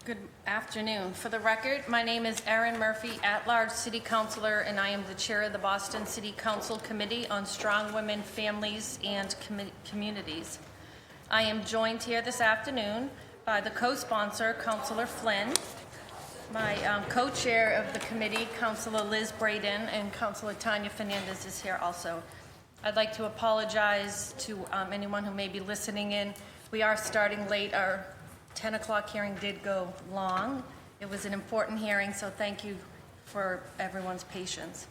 Good afternoon. For the record, my name is Erin Murphy, at-large City Councilor, and I am the Chair of the Boston City Council Committee on Strong Women, Families, and Communities. I am joined here this afternoon by the co-sponsor, Councilor Flynn, my co-chair of the committee, Councilor Liz Braden, and Councilor Tanya Fernandez is here also. I'd like to apologize to anyone who may be listening in. We are starting late. Our 10 o'clock hearing did go long. It was an important hearing, so thank you for everyone's patience.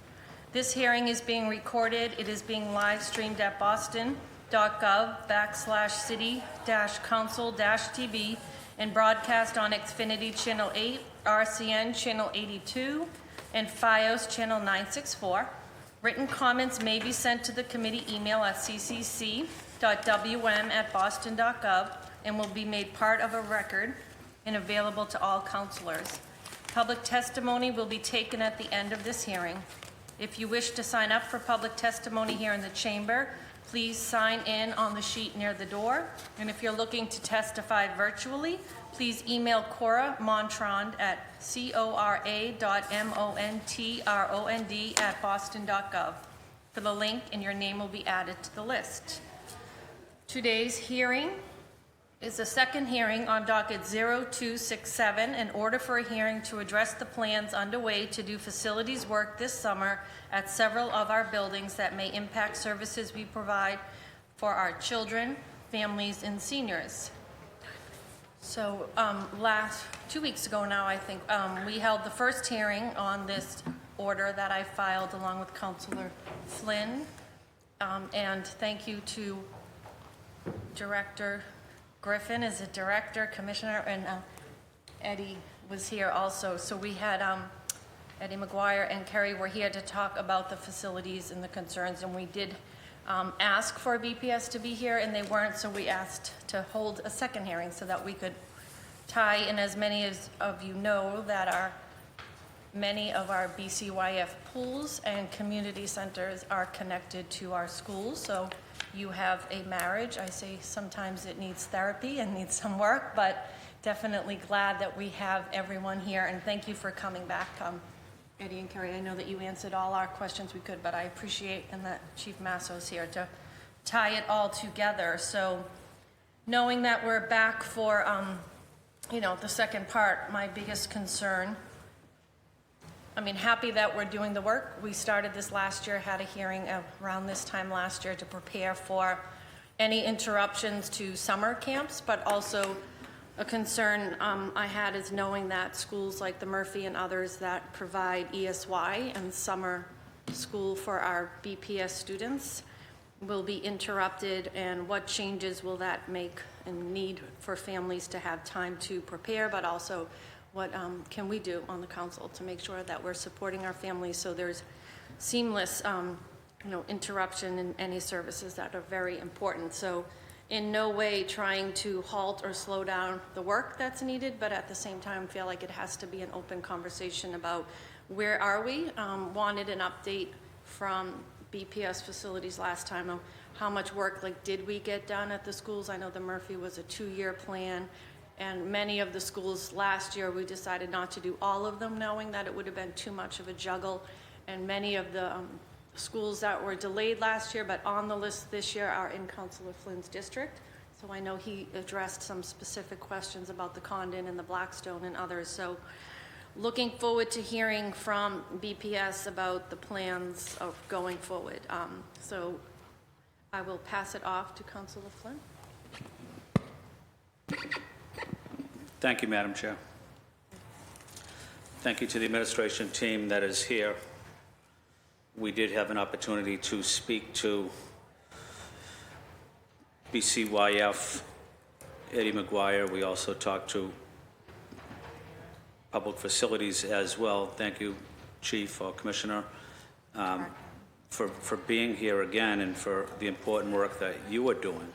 This hearing is being recorded. It is being live streamed at boston.gov/city-council-tv and broadcast on Xfinity Channel 8, RCN Channel 82, and FiOS Channel 964. Written comments may be sent to the committee email at ccc.wm@boston.gov and will be made part of a record and available to all councilors. Public testimony will be taken at the end of this hearing. If you wish to sign up for public testimony here in the chamber, please sign in on the sheet near the door. And if you're looking to testify virtually, please email Cora Montrond at cora.montrond@boston.gov for the link, and your name will be added to the list. Today's hearing is the second hearing on docket 0267, in order for a hearing to address the plans underway to do facilities work this summer at several of our buildings that may impact services we provide for our children, families, and seniors. So 2 weeks ago now, I think, we held the first hearing on this order that I filed along with Councilor Flynn. And thank you to Director Griffin as a director, commissioner, and Eddie was here also. So we had Eddie McGuire and Kerry were here to talk about the facilities and the concerns, and we did ask for BPS to be here, and they weren't, so we asked to hold a second hearing so that we could tie in. As many of you know, that many of our BCYF pools and community centers are connected to our schools. So you have a marriage. I say sometimes it needs therapy and needs some work, but definitely glad that we have everyone here, and thank you for coming back, Eddie and Kerry. I know that you answered all our questions we could, but I appreciate, and that Chief Masso's here to tie it all together. So knowing that we're back for, the second part, my biggest concern, happy that we're doing the work. We started this last year, had a hearing around this time last year to prepare for any interruptions to summer camps, but also a concern I had is knowing that schools like the Murphy and others that provide ESY and summer school for our BPS students will be interrupted, and what changes will that make and need for families to have time to prepare, but also what can we do on the council to make sure that we're supporting our families so there's seamless interruption in any services that are very important. So in no way trying to halt or slow down the work that's needed, but at the same time feel like it has to be an open conversation about where are we. Wanted an update from BPS facilities last time of how much work did we get done at the schools. I know the Murphy was a 2-year plan, and many of the schools last year we decided not to do all of them, knowing that it would have been too much of a juggle. And many of the schools that were delayed last year but on the list this year are in Councilor Flynn's district. So I know he addressed some specific questions about the Condon and the Blackstone and others. So looking forward to hearing from BPS about the plans of going forward. So I will pass it off to Councilor Flynn. Thank you, Madam Chair. Thank you to the administration team that is here. We did have an opportunity to speak to BCYF, Eddie McGuire. We also talked to public facilities as well. Thank you, Chief or Commissioner, for being here again and for the important work that you are doing.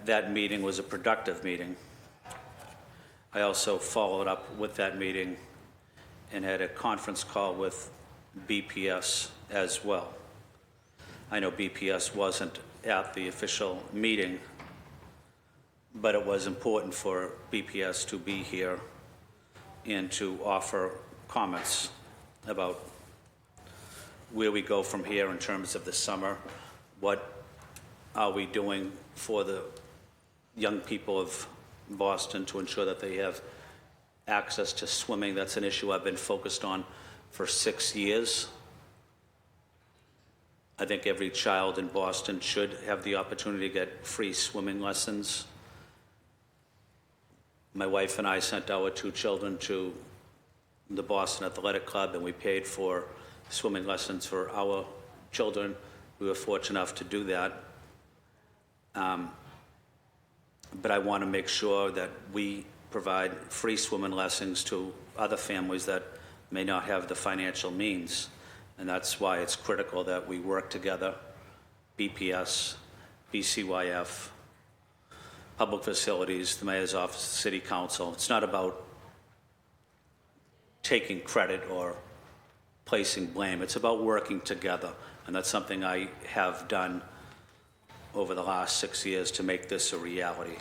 That meeting was a productive meeting. I also followed up with that meeting and had a conference call with BPS as well. I know BPS wasn't at the official meeting, but it was important for BPS to be here and to offer comments about where we go from here in terms of the summer. What are we doing for the young people of Boston to ensure that they have access to swimming? That's an issue I've been focused on for 6 years. I think every child in Boston should have the opportunity to get free swimming lessons. My wife and I sent our 2 children to the Boston Athletic Club, and we paid for swimming lessons for our children. We were fortunate enough to do that. But I want to make sure that we provide free swimming lessons to other families that may not have the financial means. And that's why it's critical that we work together, BPS, BCYF, Public Facilities, the Mayor's Office, City Council. It's not about taking credit or placing blame. It's about working together. And that's something I have done over the last 6 years to make this a reality.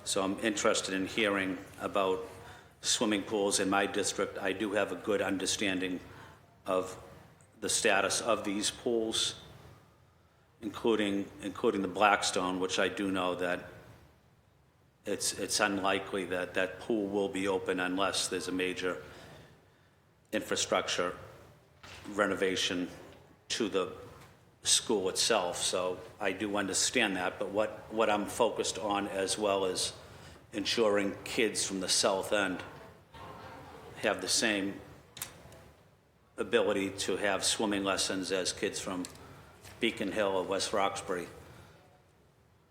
So I'm interested in hearing about swimming pools in my district. I do have a good understanding of the status of these pools, including the Blackstone, which I do know that it's unlikely that that pool will be open unless there's a major infrastructure renovation to the school itself. So I do understand that, but what I'm focused on as well is ensuring kids from the South End have the same ability to have swimming lessons as kids from Beacon Hill or West Roxbury.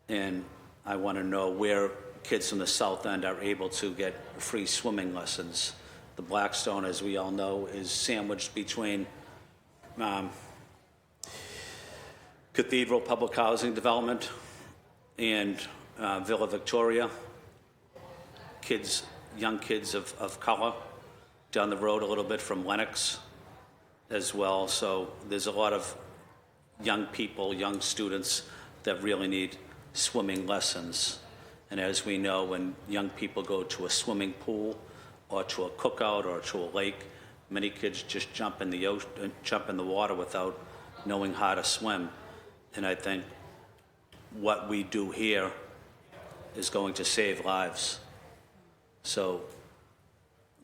And I want to know where kids from the South End are able to get free swimming lessons. The Blackstone, as we all know, is sandwiched between Cathedral Public Housing Development and Villa Victoria. Young kids of color down the road a little bit from Lenox as well. So there's a lot of young people, young students that really need swimming lessons. And as we know, when young people go to a swimming pool or to a cookout or to a lake, many kids just jump in the water without knowing how to swim. And I think what we do here is going to save lives. So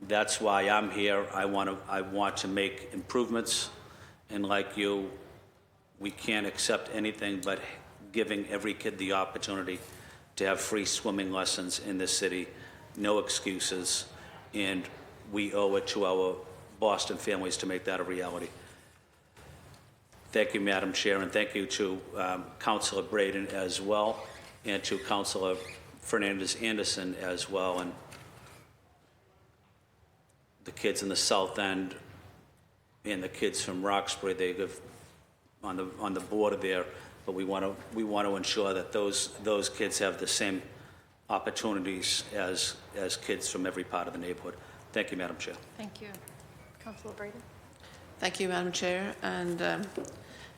that's why I'm here. I want to make improvements. And like you, we can't accept anything but giving every kid the opportunity to have free swimming lessons in this city. No excuses. And we owe it to our Boston families to make that a reality. Thank you, Madam Chair, and thank you to Councilor Braden as well, and to Councilor Fernandez-Anderson as well, and the kids in the South End and the kids from Roxbury. They live on the border there, but we want to ensure that those kids have the same opportunities as kids from every part of the neighborhood. Thank you, Madam Chair. Thank you. Councilor Braden. Thank you, Madam Chair, and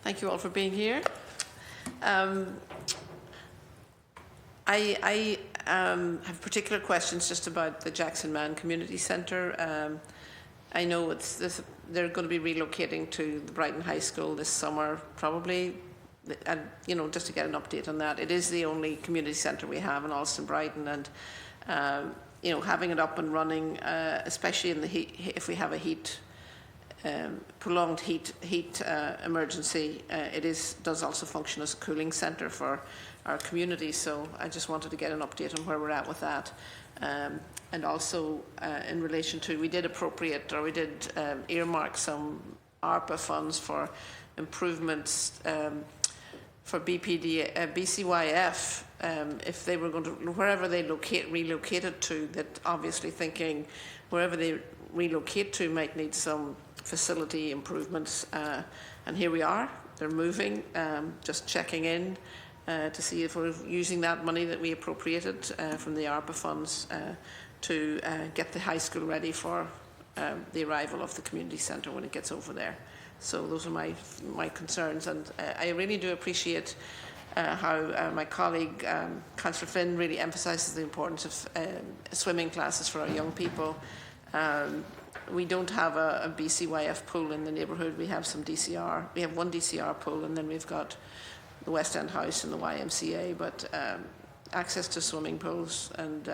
thank you all for being here. I have particular questions just about the Jackson Man Community Centre. I know they're going to be relocating to the Brighton High School this summer, probably. And just to get an update on that, it is the only community centre we have in Alston Brighton, and having it up and running, especially in the heat, if we have a prolonged heat emergency, does also function as a cooling centre for our community. So I just wanted to get an update on where we're at with that. And also in relation to, we did earmark some ARPA funds for improvements for BCYF, if they were going to, wherever they relocated to, that obviously thinking wherever they relocate to might need some facility improvements, and here we are. They're moving, just checking in to see if we're using that money that we appropriated from the ARPA funds to get the high school ready for the arrival of the community centre when it gets over there. So those are my concerns, and I really do appreciate how my colleague, Councillor Flynn, really emphasises the importance of swimming classes for our young people. We don't have a BCYF pool in the neighbourhood. We have some DCR. We have one DCR pool, and then we've got the West End House and the YMCA. But access to swimming pools and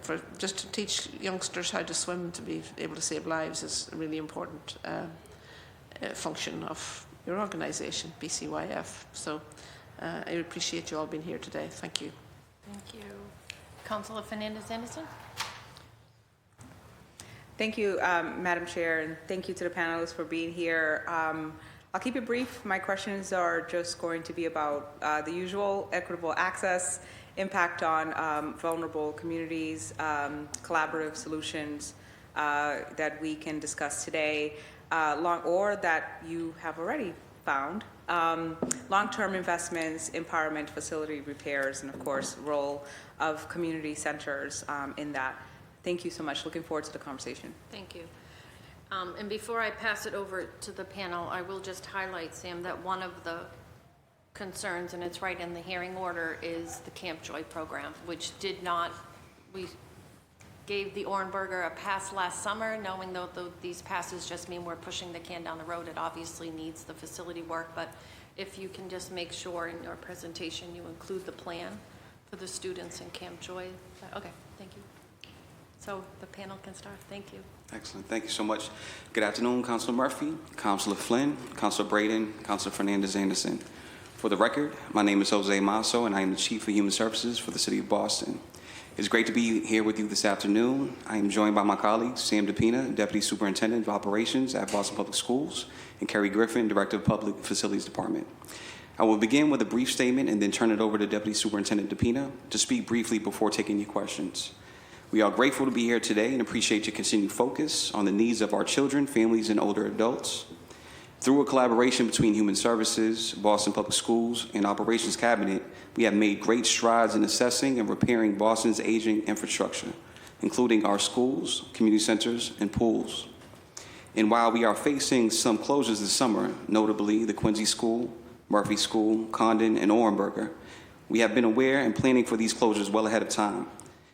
for just to teach youngsters how to swim to be able to save lives is a really important function of your organisation, BCYF. So I appreciate you all being here today. Thank you. Thank you. Councillor Fernandez-Anderson. Thank you, Madam Chair, and thank you to the panelists for being here. I'll keep it brief. My questions are just going to be about the usual equitable access, impact on vulnerable communities, collaborative solutions that we can discuss today, or that you have already found, long-term investments, empowerment, facility repairs, and of course, role of community centers in that. Thank you so much. Looking forward to the conversation. Thank you. And before I pass it over to the panel, I will just highlight, Sam, that one of the concerns, and it's right in the hearing order, is the Camp Joy program, which did not, we gave the Orenberger a pass last summer, knowing though these passes just mean we're pushing the can down the road. It obviously needs the facility work, but if you can just make sure in your presentation you include the plan for the students in Camp Joy. Okay, thank you. So the panel can start. Thank you. Excellent. Thank you so much. Good afternoon, Councilor Murphy, Councilor Flynn, Councilor Braden, Councilor Fernandez-Anderson. For the record, my name is Jose Masso, and I am the Chief of Human Services for the City of Boston. It's great to be here with you this afternoon. I am joined by my colleagues, Sam DePina, Deputy Superintendent of Operations at Boston Public Schools, and Kerry Griffin, Director of Public Facilities Department. I will begin with a brief statement and then turn it over to Deputy Superintendent DePina to speak briefly before taking your questions. We are grateful to be here today and appreciate your continued focus on the needs of our children, families, and older adults. Through a collaboration between Human Services, Boston Public Schools, and Operations Cabinet, we have made great strides in assessing and repairing Boston's aging infrastructure, including our schools, community centers, and pools. And while we are facing some closures this summer, notably the Quincy School, Murphy School, Condon, and Orenberger, we have been aware and planning for these closures well ahead of time,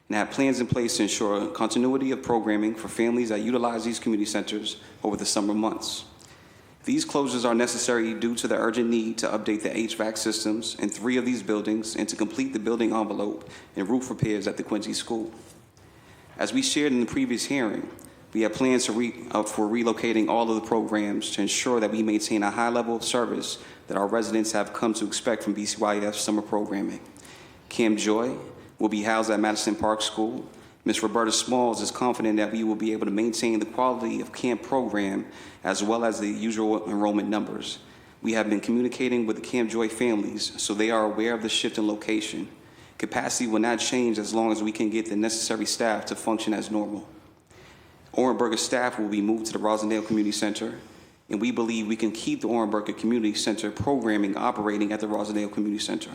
and have plans in place to ensure continuity of programming for families that utilize these community centers over the summer months. These closures are necessary due to the urgent need to update the HVAC systems in 3 of these buildings and to complete the building envelope and roof repairs at the Quincy School. As we shared in the previous hearing, we have plans for relocating all of the programs to ensure that we maintain a high level of service that our residents have come to expect from BCYF's summer programming. Camp Joy will be housed at Madison Park School. Ms. Roberta Smalls is confident that we will be able to maintain the quality of camp program as well as the usual enrollment numbers. We have been communicating with the Camp Joy families, so they are aware of the shift in location. Capacity will not change as long as we can get the necessary staff to function as normal. Orenberger staff will be moved to the Rosendale Community Center, and we believe we can keep the Orenberger Community Center programming operating at the Rosendale Community Center.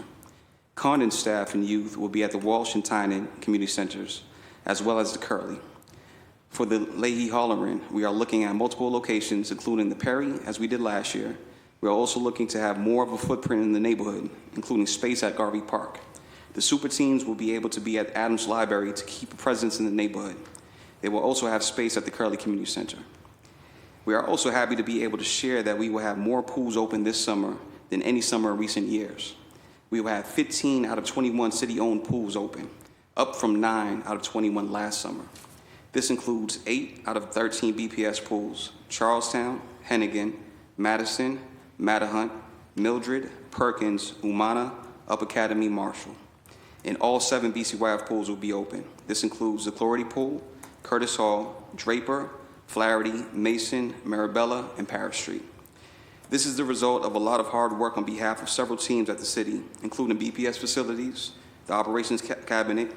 Condon staff and youth will be at the Walsh and Tynan Community Centers, as well as the Curley. For the Leahy-Holloran, we are looking at multiple locations, including the Perry, as we did last year. We are also looking to have more of a footprint in the neighborhood, including space at Garvey Park. The super teams will be able to be at Adams Library to keep a presence in the neighborhood. They will also have space at the Curley Community Center. We are also happy to be able to share that we will have more pools open this summer than any summer in recent years. We will have 15 out of 21 city-owned pools open, up from 9 out of 21 last summer. This includes 8 out of 13 BPS pools: Charlestown, Hennigan, Madison, Mattahunt, Mildred, Perkins, Umana, Up Academy, Marshall. And all 7 BCYF pools will be open. This includes the Clarity Pool, Curtis Hall, Draper, Flaherty, Mason, Marabella, and Parish Street. This is the result of a lot of hard work on behalf of several teams at the city, including BPS Facilities, the Operations Cabinet,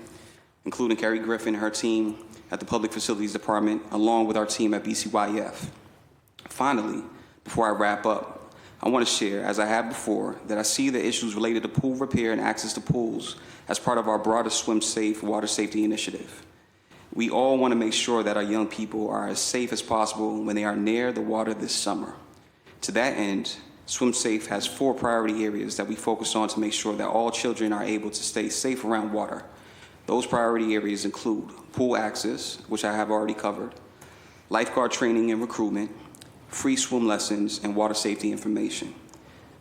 including Kerry Griffin and her team at the Public Facilities Department, along with our team at BCYF. Finally, before I wrap up, I want to share, as I have before, that I see the issues related to pool repair and access to pools as part of our broader Swim Safe water safety initiative. We all want to make sure that our young people are as safe as possible when they are near the water this summer. To that end, Swim Safe has 4 priority areas that we focus on to make sure that all children are able to stay safe around water. Those priority areas include pool access, which I have already covered, lifeguard training and recruitment, free swim lessons, and water safety information.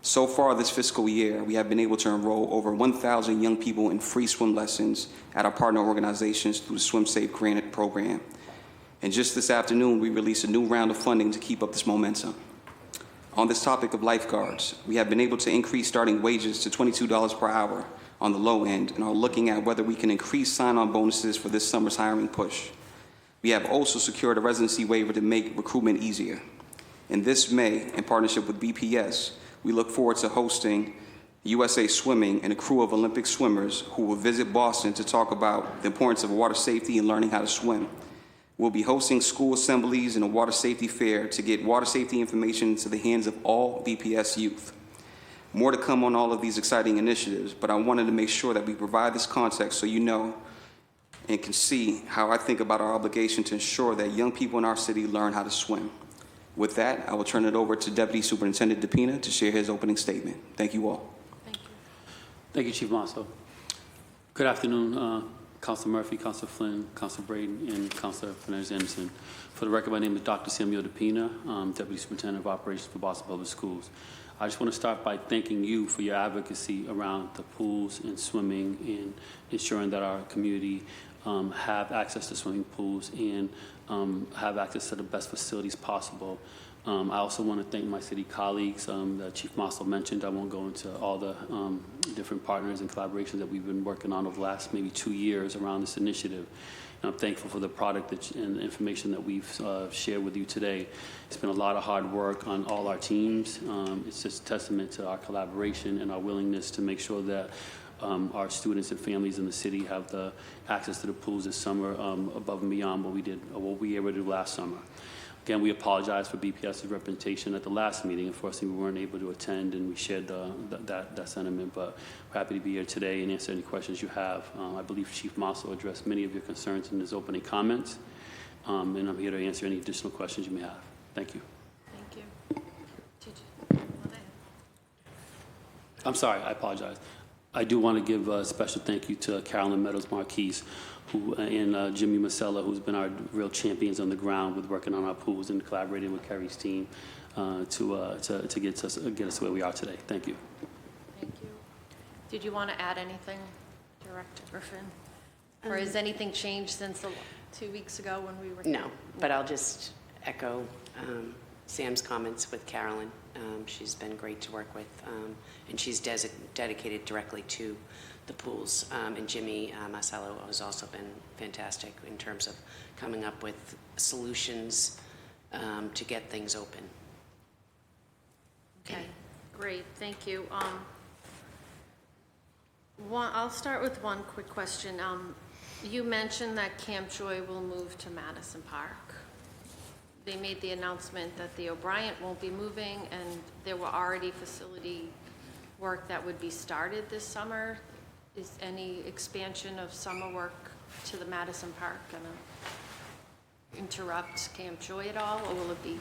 So far this fiscal year, we have been able to enroll over 1,000 young people in free swim lessons at our partner organizations through the Swim Safe Grant Program. And just this afternoon, we released a new round of funding to keep up this momentum. On this topic of lifeguards, we have been able to increase starting wages to $22 per hour on the low end and are looking at whether we can increase sign-on bonuses for this summer's hiring push. We have also secured a residency waiver to make recruitment easier. In this May, in partnership with BPS, we look forward to hosting USA Swimming and a crew of Olympic swimmers who will visit Boston to talk about the importance of water safety and learning how to swim. We'll be hosting school assemblies and a water safety fair to get water safety information into the hands of all BPS youth. More to come on all of these exciting initiatives, but I wanted to make sure that we provide this context so you know and can see how I think about our obligation to ensure that young people in our city learn how to swim. With that, I will turn it over to Deputy Superintendent DePina to share his opening statement. Thank you all. Thank you. Thank you, Chief Masso. Good afternoon, Councilor Murphy, Councilor Flynn, Councilor Braden, and Councilor Fernandez-Anderson. For the record, my name is Dr. Samuel DePina, Deputy Superintendent of Operations for Boston Public Schools. I just want to start by thanking you for your advocacy around the pools and swimming and ensuring that our community have access to swimming pools and have access to the best facilities possible. I also want to thank my city colleagues that Chief Masso mentioned. I won't go into all the different partners and collaborations that we've been working on over the last maybe 2 years around this initiative. And I'm thankful for the product and the information that we've shared with you today. It's been a lot of hard work on all our teams. It's just a testament to our collaboration and our willingness to make sure that our students and families in the city have the access to the pools this summer above and beyond what we were able to do last summer. Again, we apologize for BPS's representation at the last meeting. Unfortunately, we weren't able to attend, and we shared that sentiment, but we're happy to be here today and answer any questions you have. I believe Chief Masso addressed many of your concerns in his opening comments, and I'm here to answer any additional questions you may have. Thank you. Thank you. Did you want to? I'm sorry, I apologize. I do want to give a special thank you to Carolyn Meadows Marquise and Jimmy Masella, who's been our real champions on the ground with working on our pools and collaborating with Kerry's team to get us where we are today. Thank you. Thank you. Did you want to add anything, Director Griffin? Or has anything changed since 2 weeks ago when we were here? No, but I'll just echo Sam's comments with Carolyn. She's been great to work with, and she's dedicated directly to the pools. And Jimmy Marcello has also been fantastic in terms of coming up with solutions to get things open. Okay, great, thank you. I'll start with one quick question. You mentioned that Camp Joy will move to Madison Park. They made the announcement that the O'Brien won't be moving, and there were already facility work that would be started this summer. Is any expansion of summer work to the Madison Park going to interrupt Camp Joy at all, or will it be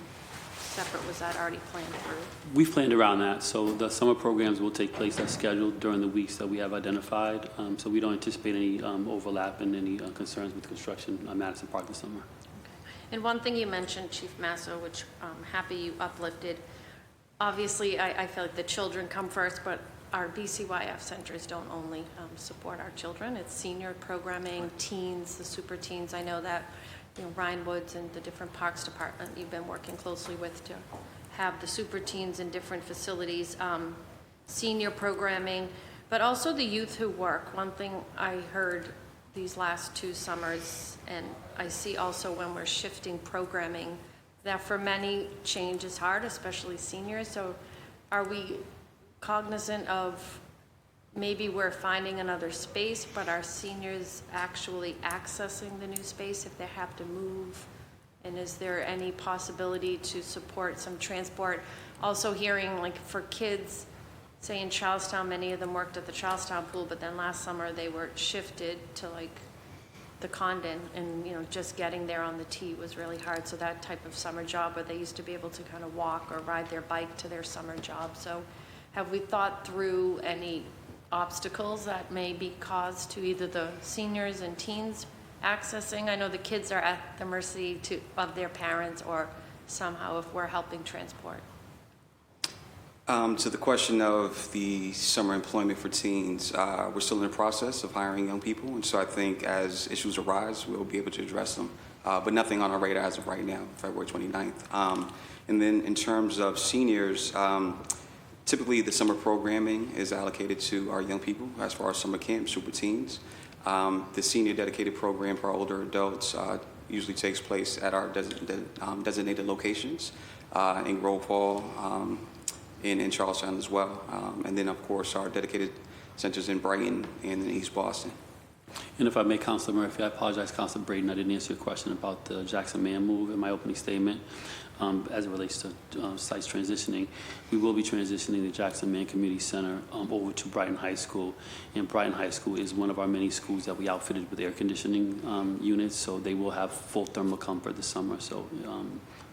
separate? Was that already planned through? We've planned around that, so the summer programs will take place as scheduled during the weeks that we have identified. So we don't anticipate any overlap and any concerns with construction on Madison Park this summer. And one thing you mentioned, Chief Masso, which I'm happy you uplifted, obviously I feel like the children come first, but our BCYF centers don't only support our children. It's senior programming, teens, the super teens. I know that Ryan Woods and the different parks department you've been working closely with to have the super teens in different facilities, senior programming, but also the youth who work. One thing I heard these last 2 summers, and I see also when we're shifting programming, that for many change is hard, especially seniors. So are we cognizant of maybe we're finding another space, but are seniors actually accessing the new space if they have to move? And is there any possibility to support some transport? Also hearing like for kids, say in Charlestown, many of them worked at the Charlestown pool, but then last summer they were shifted to like the Condon, and, you know, just getting there on the T was really hard. So that type of summer job where they used to be able to kind of walk or ride their bike to their summer job. So have we thought through any obstacles that may be caused to either the seniors and teens accessing? I know the kids are at the mercy of their parents, or somehow if we're helping transport. To the question of the summer employment for teens, we're still in the process of hiring young people, and so I think as issues arise, we'll be able to address them. But nothing on our radar as of right now, February 29th. And then in terms of seniors, typically the summer programming is allocated to our young people as far as summer camp, super teens. The senior dedicated program for our older adults usually takes place at our designated locations in Grove Hall, in Charlestown as well. And then, of course, our dedicated centers in Brighton and in East Boston. And if I may, Councilor Murphy, I apologize, Councilor Braden, I didn't answer your question about the Jackson Man move in my opening statement. As it relates to sites transitioning, we will be transitioning the Jackson Man Community Center over to Brighton High School. And Brighton High School is one of our many schools that we outfitted with air conditioning units, so they will have full thermal comfort this summer. So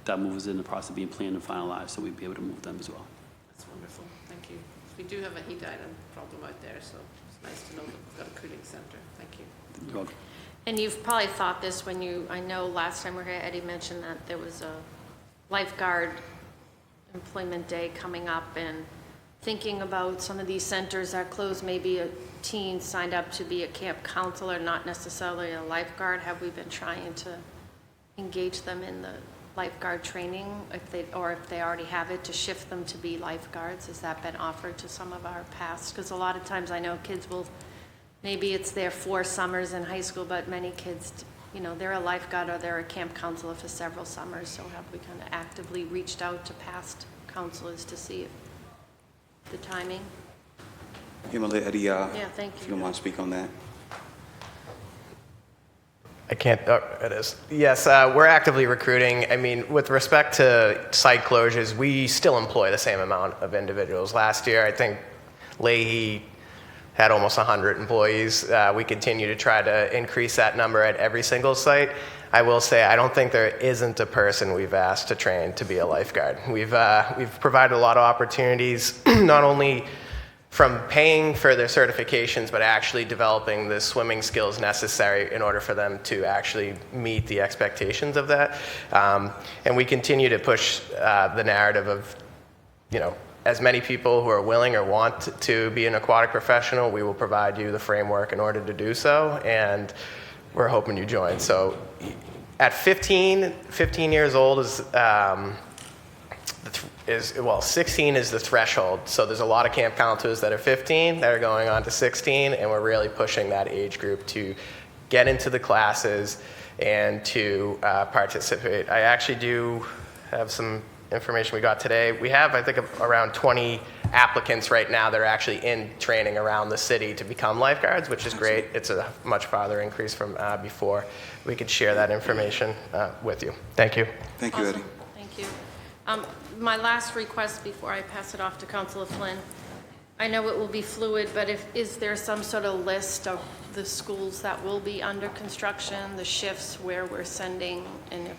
that move is in the process of being planned and finalized, so we'll be able to move them as well. That's wonderful. Thank you. We do have a heat island problem out there, so it's nice to know that we've got a cooling center. Thank you. You're welcome. And you've probably thought this when I know last time we were here, Eddie mentioned that there was a lifeguard employment day coming up, and thinking about some of these centers that closed, maybe a teen signed up to be a camp counselor, not necessarily a lifeguard. Have we been trying to engage them in the lifeguard training, if they already have it, to shift them to be lifeguards? Has that been offered to some of our past? Because a lot of times I know kids will, maybe it's their 4 summers in high school, but many kids, you know, they're a lifeguard or they're a camp counselor for several summers. So have we kind of actively reached out to past counselors to see if the timing? I'm going to let Eddie, Thank if you. you don't want to speak on that. I can't, oh, it is. Yes, we're actively recruiting. I mean, with respect to site closures, we still employ the same amount of individuals. Last year, I think Leahy had almost 100 employees. We continue to try to increase that number at every single site. I will say, I don't think there isn't a person we've asked to train to be a lifeguard. We've provided a lot of opportunities, not only from paying for their certifications, but actually developing the swimming skills necessary in order for them to actually meet the expectations of that. And we continue to push the narrative of, you know, as many people who are willing or want to be an aquatic professional, we will provide you the framework in order to do so, and we're hoping you join. So at 15 years old well, 16 is the threshold. So there's a lot of camp counselors that are 15 that are going on to 16, and we're really pushing that age group to get into the classes and to participate. I actually do have some information we got today. We have, I think, around 20 applicants right now that are actually in training around the city to become lifeguards, which is great. It's a much farther increase from before. We could share that information with you. Thank you. Thank you, Eddie. Awesome. Thank you. My last request before I pass it off to Councilor Flynn, I know it will be fluid, but is there some sort of list of the schools that will be under construction, the shifts where we're sending, and if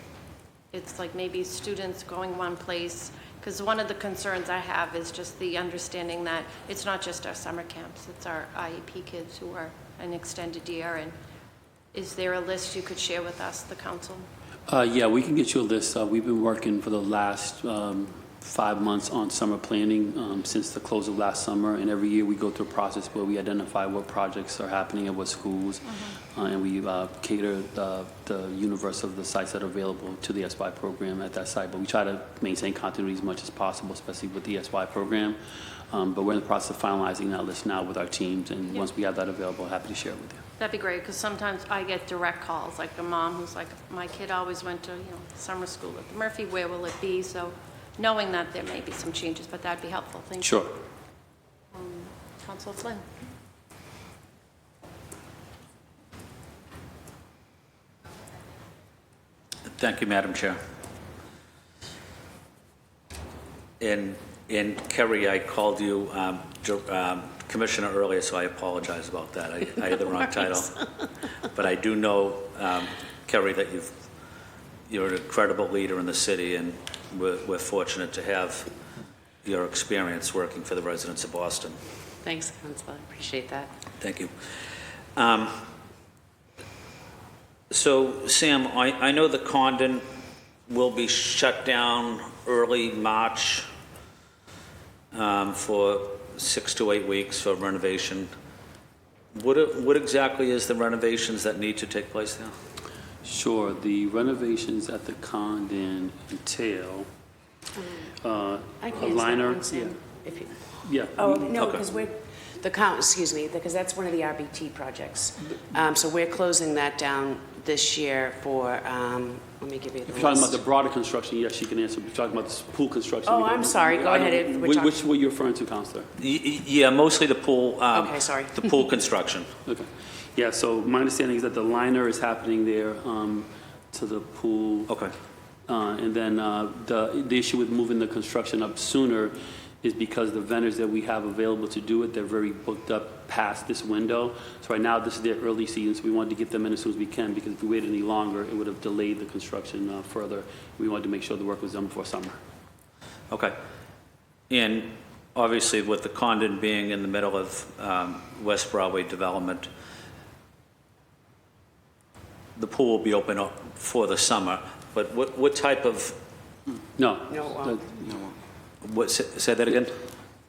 it's like maybe students going one place? Because one of the concerns I have is just the understanding that it's not just our summer camps, it's our IEP kids who are an extended year. And is there a list you could share with us, the council? Yeah, we can get you a list. We've been working for the last 5 months on summer planning since the close of last summer, and every year we go through a process where we identify what projects are happening at what schools, and we cater the universe of the sites that are available to the SY program at that site. But we try to maintain continuity as much as possible, especially with the SY program. But we're in the process of finalizing that list now with our teams, and once we have that available, happy to share it with you. That'd be great, because sometimes I get direct calls, like a mom who's like, my kid always went to, summer school at the Murphy, where will it be? So knowing that there may be some changes, but that'd be helpful. Thank you. Sure. Councilor Flynn. Thank you, Madam Chair. In Kerry, I called you Commissioner earlier, so I apologize about that. I had the wrong title. But I do know, Kerry, that you're an incredible leader in the city, and we're fortunate to have your experience working for the residents of Boston. Thanks, Councilor. I appreciate that. Thank you. So, Sam, I know the Condon will be shut down early March for 6 to 8 weeks for renovation. What exactly is the renovations that need to take place there? Sure, the renovations at the Condon entail I a can answer that liner. one, Sam, if you- Yeah. Oh, no, Okay. because excuse me, because that's one of the RBT projects. So we're closing that down this year for, let me give you the If you're talking about list. the broader construction, yes, you can answer. If you're talking about the pool construction. Oh, I'm sorry. Go ahead. We're talking- Which were you referring to, Counselor? Yeah, mostly the pool. Okay, sorry. The pool construction. Okay. Yeah, so my understanding is that the liner is happening there to the pool. Okay. And then the issue with moving the construction up sooner is because the vendors that we have available to do it, they're very booked up past this window. So right now, this is their early season, so we wanted to get them in as soon as we can, because if we waited any longer, it would have delayed the construction further. We wanted to make sure the work was done before summer. Okay. And obviously, with the Condon being in the middle of West Broadway development, the pool will be open up for the summer. But what type of, No. No, say that again?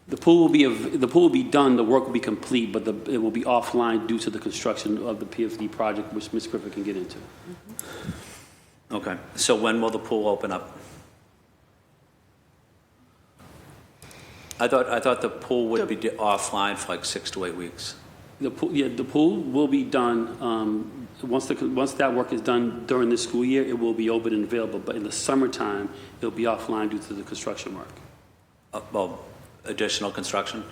The pool will be done, the work will be complete, but it will be offline due to the construction of the PFD project, which Ms. Griffith can get into. Okay. So when will the pool open up? I thought the pool would be offline for like 6 to 8 weeks. The pool will be done, once that work is done during this school year, it will be open and available, but in the summertime, it'll be offline due to the construction work. Well, additional construction?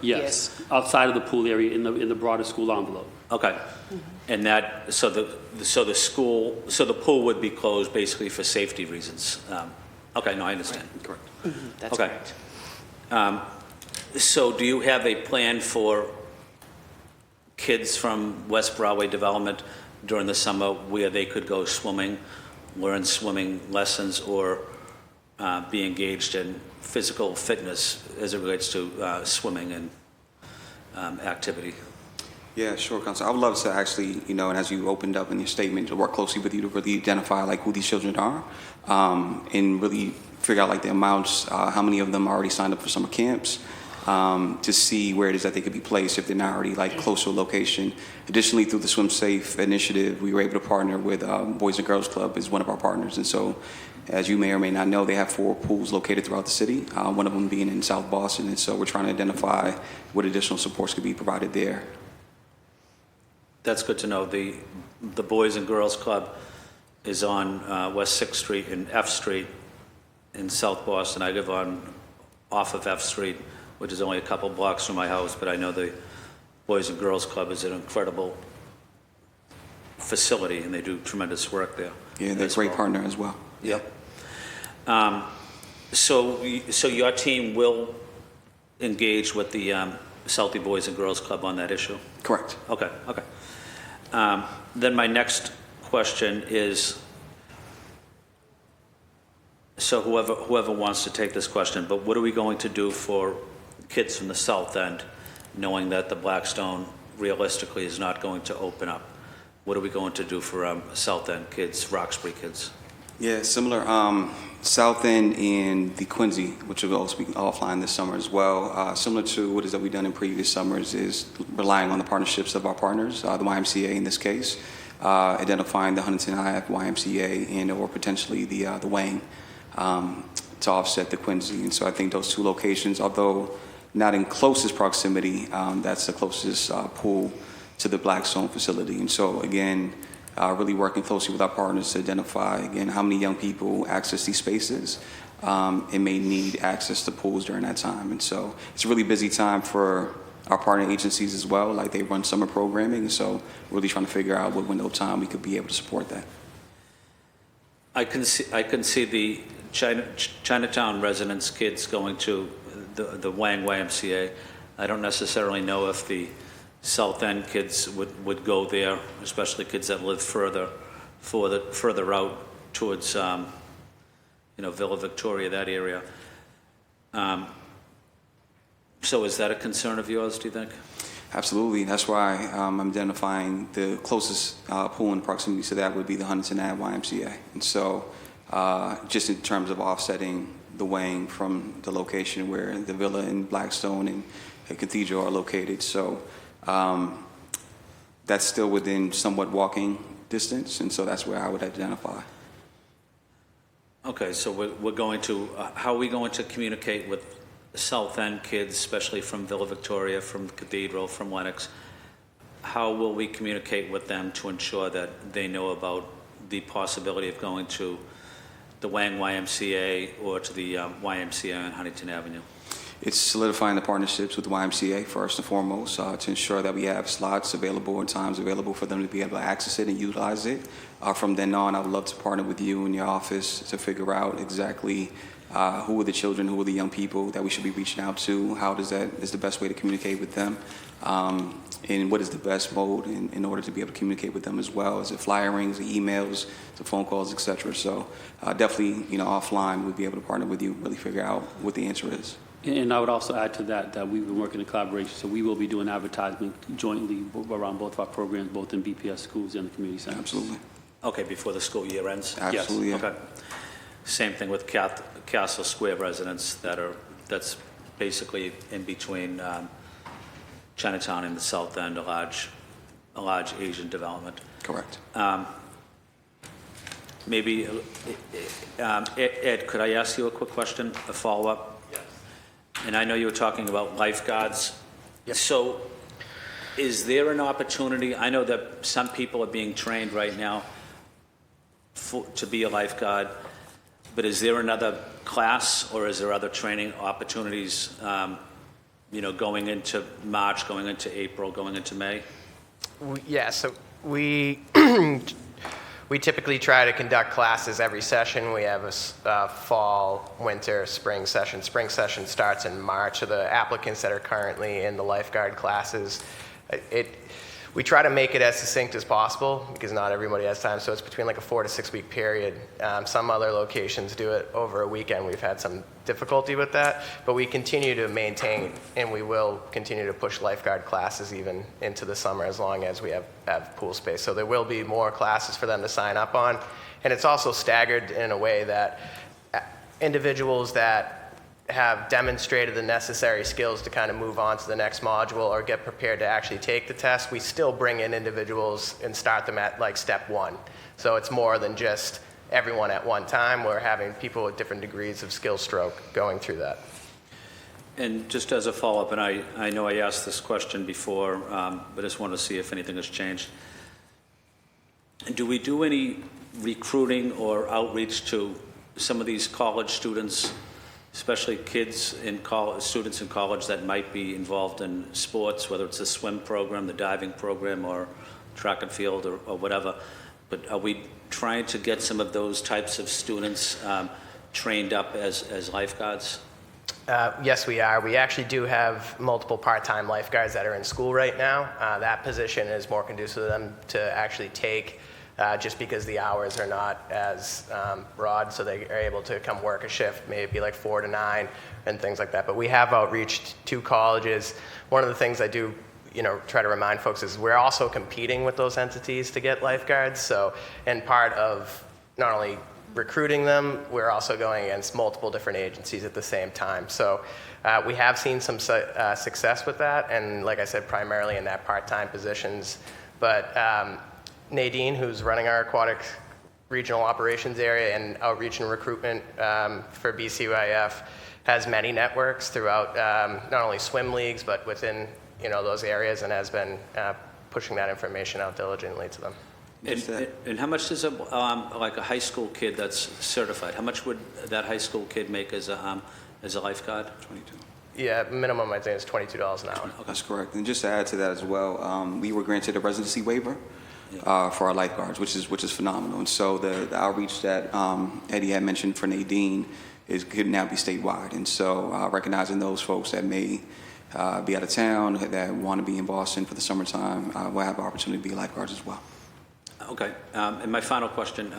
Yes, outside of the pool area in the broader school envelope. Okay. And that, so the pool would be closed basically for safety reasons. Okay, no, I understand. Correct. that's Okay. correct. So do you have a plan for kids from West Broadway development during the summer where they could go swimming, learn swimming lessons, or be engaged in physical fitness as it relates to swimming and activity? Yeah, sure, Council. I would love to actually, and as you opened up in your statement, to work closely with you to really identify like who these children are, and really figure out like the amounts, how many of them already signed up for summer camps, to see where it is that they could be placed if they're not already like close to a location. Additionally, through the Swim Safe initiative, we were able to partner with Boys and Girls Club as one of our partners. And so, as you may or may not know, they have 4 pools located throughout the city, one of them being in South Boston. And so we're trying to identify what additional supports could be provided there. That's good to know. The Boys and Girls Club is on West 6th Street and F Street in South Boston. I live off of F Street, which is only a couple blocks from my house, but I know the Boys and Girls Club is an incredible facility, and they do tremendous work there. Yeah, they're a great partner as well. Yep. So your team will engage with the Southie Boys and Girls Club on that issue? Correct. Okay. Then my next question is, so whoever wants to take this question, but what are we going to do for kids from the South End, knowing that the Blackstone realistically is not going to open up? What are we going to do for South End kids, Roxbury kids? Yeah, similar. South End and the Quincy, which will also be offline this summer as well. Similar to what is that we've done in previous summers, is relying on the partnerships of our partners, the YMCA in this case, identifying the Huntington High YMCA and or potentially the Wang to offset the Quincy. And so I think those 2 locations, although not in closest proximity, that's the closest pool to the Blackstone facility. And so again, really working closely with our partners to identify, again, how many young people access these spaces and may need access to pools during that time. And so it's a really busy time for our partner agencies as well. Like, they run summer programming, and so really trying to figure out what window of time we could be able to support that. I can see the Chinatown residents' kids going to the Wang YMCA. I don't necessarily know if the South End kids would go there, especially kids that live further out towards, Villa Victoria, that area. So is that a concern of yours, do you think? Absolutely. That's why I'm identifying the closest pool in proximity to that would be the Huntington Ave YMCA. And so just in terms of offsetting the weighing from the location where the Villa and Blackstone and the Cathedral are located. So that's still within somewhat walking distance, and so that's where I would identify. Okay, so we're going to, how are we going to communicate with South End kids, especially from Villa Victoria, from the Cathedral, from Lenox? How will we communicate with them to ensure that they know about the possibility of going to the Wang YMCA or to the YMCA on Huntington Avenue? It's solidifying the partnerships with the YMCA first and foremost to ensure that we have slots available and times available for them to be able to access it and utilize it. From then on, I would love to partner with you in your office to figure out exactly who are the children, who are the young people that we should be reaching out to, how is the best way to communicate with them, and what is the best mode in order to be able to communicate with them as well. Is it flyerings, is it emails, is it phone calls, etc. So definitely, offline, we'd be able to partner with you, really figure out what the answer is. And I would also add to that we've been working in collaboration, so we will be doing advertisement jointly around both of our programs, both in BPS schools and the community centers. Absolutely. Okay, before the school year ends? Absolutely. Yes. Yeah. Okay. Same thing with Castle Square residents that's basically in between Chinatown and the South End, a large Asian development. Correct. Maybe, Ed, could I ask you a quick question, a follow-up? Yes. And I know you were talking about lifeguards. Yep. So is there an opportunity, I know that some people are being trained right now to be a lifeguard, but is there another class or is there other training opportunities, going into March, going into April, going into May? Yeah, so we we typically try to conduct classes every session. We have a fall, winter, spring session. Spring session starts in March. So the applicants that are currently in the lifeguard classes, we try to make it as succinct as possible because not everybody has time. So it's between like a 4 to 6 week period. Some other locations do it over a weekend. We've had some difficulty with that, but we continue to maintain and we will continue to push lifeguard classes even into the summer as long as we have pool space. So there will be more classes for them to sign up on. And it's also staggered in a way that individuals that have demonstrated the necessary skills to kind of move on to the next module or get prepared to actually take the test, we still bring in individuals and start them at like step 1. So it's more than just everyone at one time. We're having people with different degrees of skill stroke going through that. And just as a follow-up, and I know I asked this question before, but I just want to see if anything has changed. Do we do any recruiting or outreach to some of these college students, especially kids in college, students in college that might be involved in sports, whether it's the swim program, the diving program, or track and field, or whatever? But are we trying to get some of those types of students trained up as lifeguards? Yes, we are. We actually do have multiple part-time lifeguards that are in school right now. That position is more conducive to them to actually take just because the hours are not as broad, so they are able to come work a shift, maybe like 4 to 9 and things like that. But we have outreached to colleges. One of the things I do try to remind folks is we're also competing with those entities to get lifeguards. So, and part of not only recruiting them, we're also going against multiple different agencies at the same time. So we have seen some success with that, and like I said, primarily in that part-time positions. But Nadine, who's running our aquatic regional operations area and outreach and recruitment for BCYF, has many networks throughout not only swim leagues, but within those areas, and has been pushing that information out diligently to them. And how much does like a high school kid that's certified, how much would that high school kid make as a lifeguard? 22. Yeah, minimum I think is $22 an hour. Okay. That's correct. And just to add to that as well, we were granted a residency waiver for our lifeguards, which is phenomenal. And so the outreach that Eddie had mentioned for Nadine could now be statewide. And so recognizing those folks that may be out of town, that want to be in Boston for the summertime, will have the opportunity to be lifeguards as well. Okay, and my final question,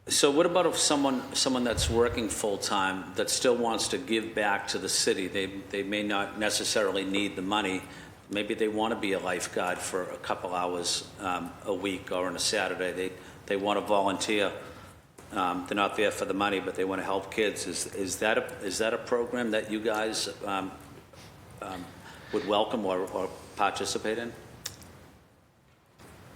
so what about if someone that's working full-time that still wants to give back to the city? They may not necessarily need the money. Maybe they want to be a lifeguard for a couple hours a week or on a Saturday. They want to volunteer. They're not there for the money, but they want to help kids. Is that a program that you guys would welcome or participate in?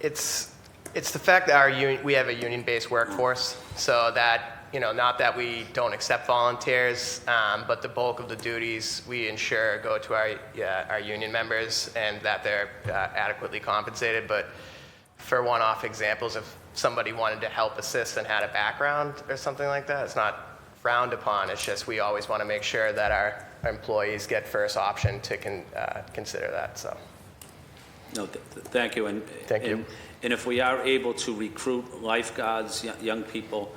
It's the fact that we have a union-based workforce, so that, not that we don't accept volunteers, but the bulk of the duties we ensure go to our union members and that they're adequately compensated. But for one-off examples, if somebody wanted to help assist and had a background or something like that, it's not frowned upon. It's just we always want to make sure that our employees get first option to consider that. So. No, thank you. Thank you. And if we are able to recruit lifeguards, young people,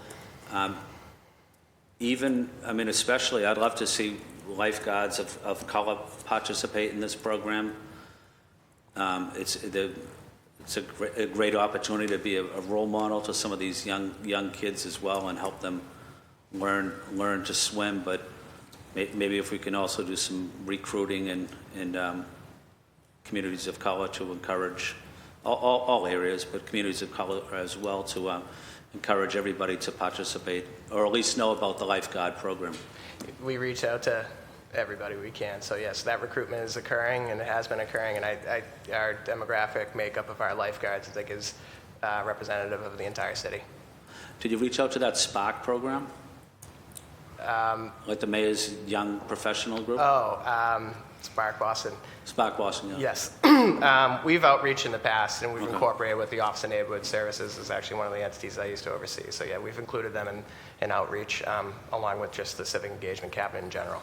especially, I'd love to see lifeguards of color participate in this program. It's a great opportunity to be a role model to some of these young kids as well and help them learn to swim. But maybe if we can also do some recruiting and communities of color to encourage all areas, but communities of color as well, to encourage everybody to participate or at least know about the lifeguard program. We reach out to everybody we can. So yes, that recruitment is occurring and it has been occurring. And our demographic makeup of our lifeguards, I think, is representative of the entire city. Did you reach out to that Spark program? Like the mayor's young professional group? Spark Boston. Spark Boston, yeah. Yes. We've outreach in the past, and we've incorporated with the Office of Neighborhood Services is actually one of the entities I used to oversee. So yeah, we've included them in outreach, along with just the civic engagement cabinet in general.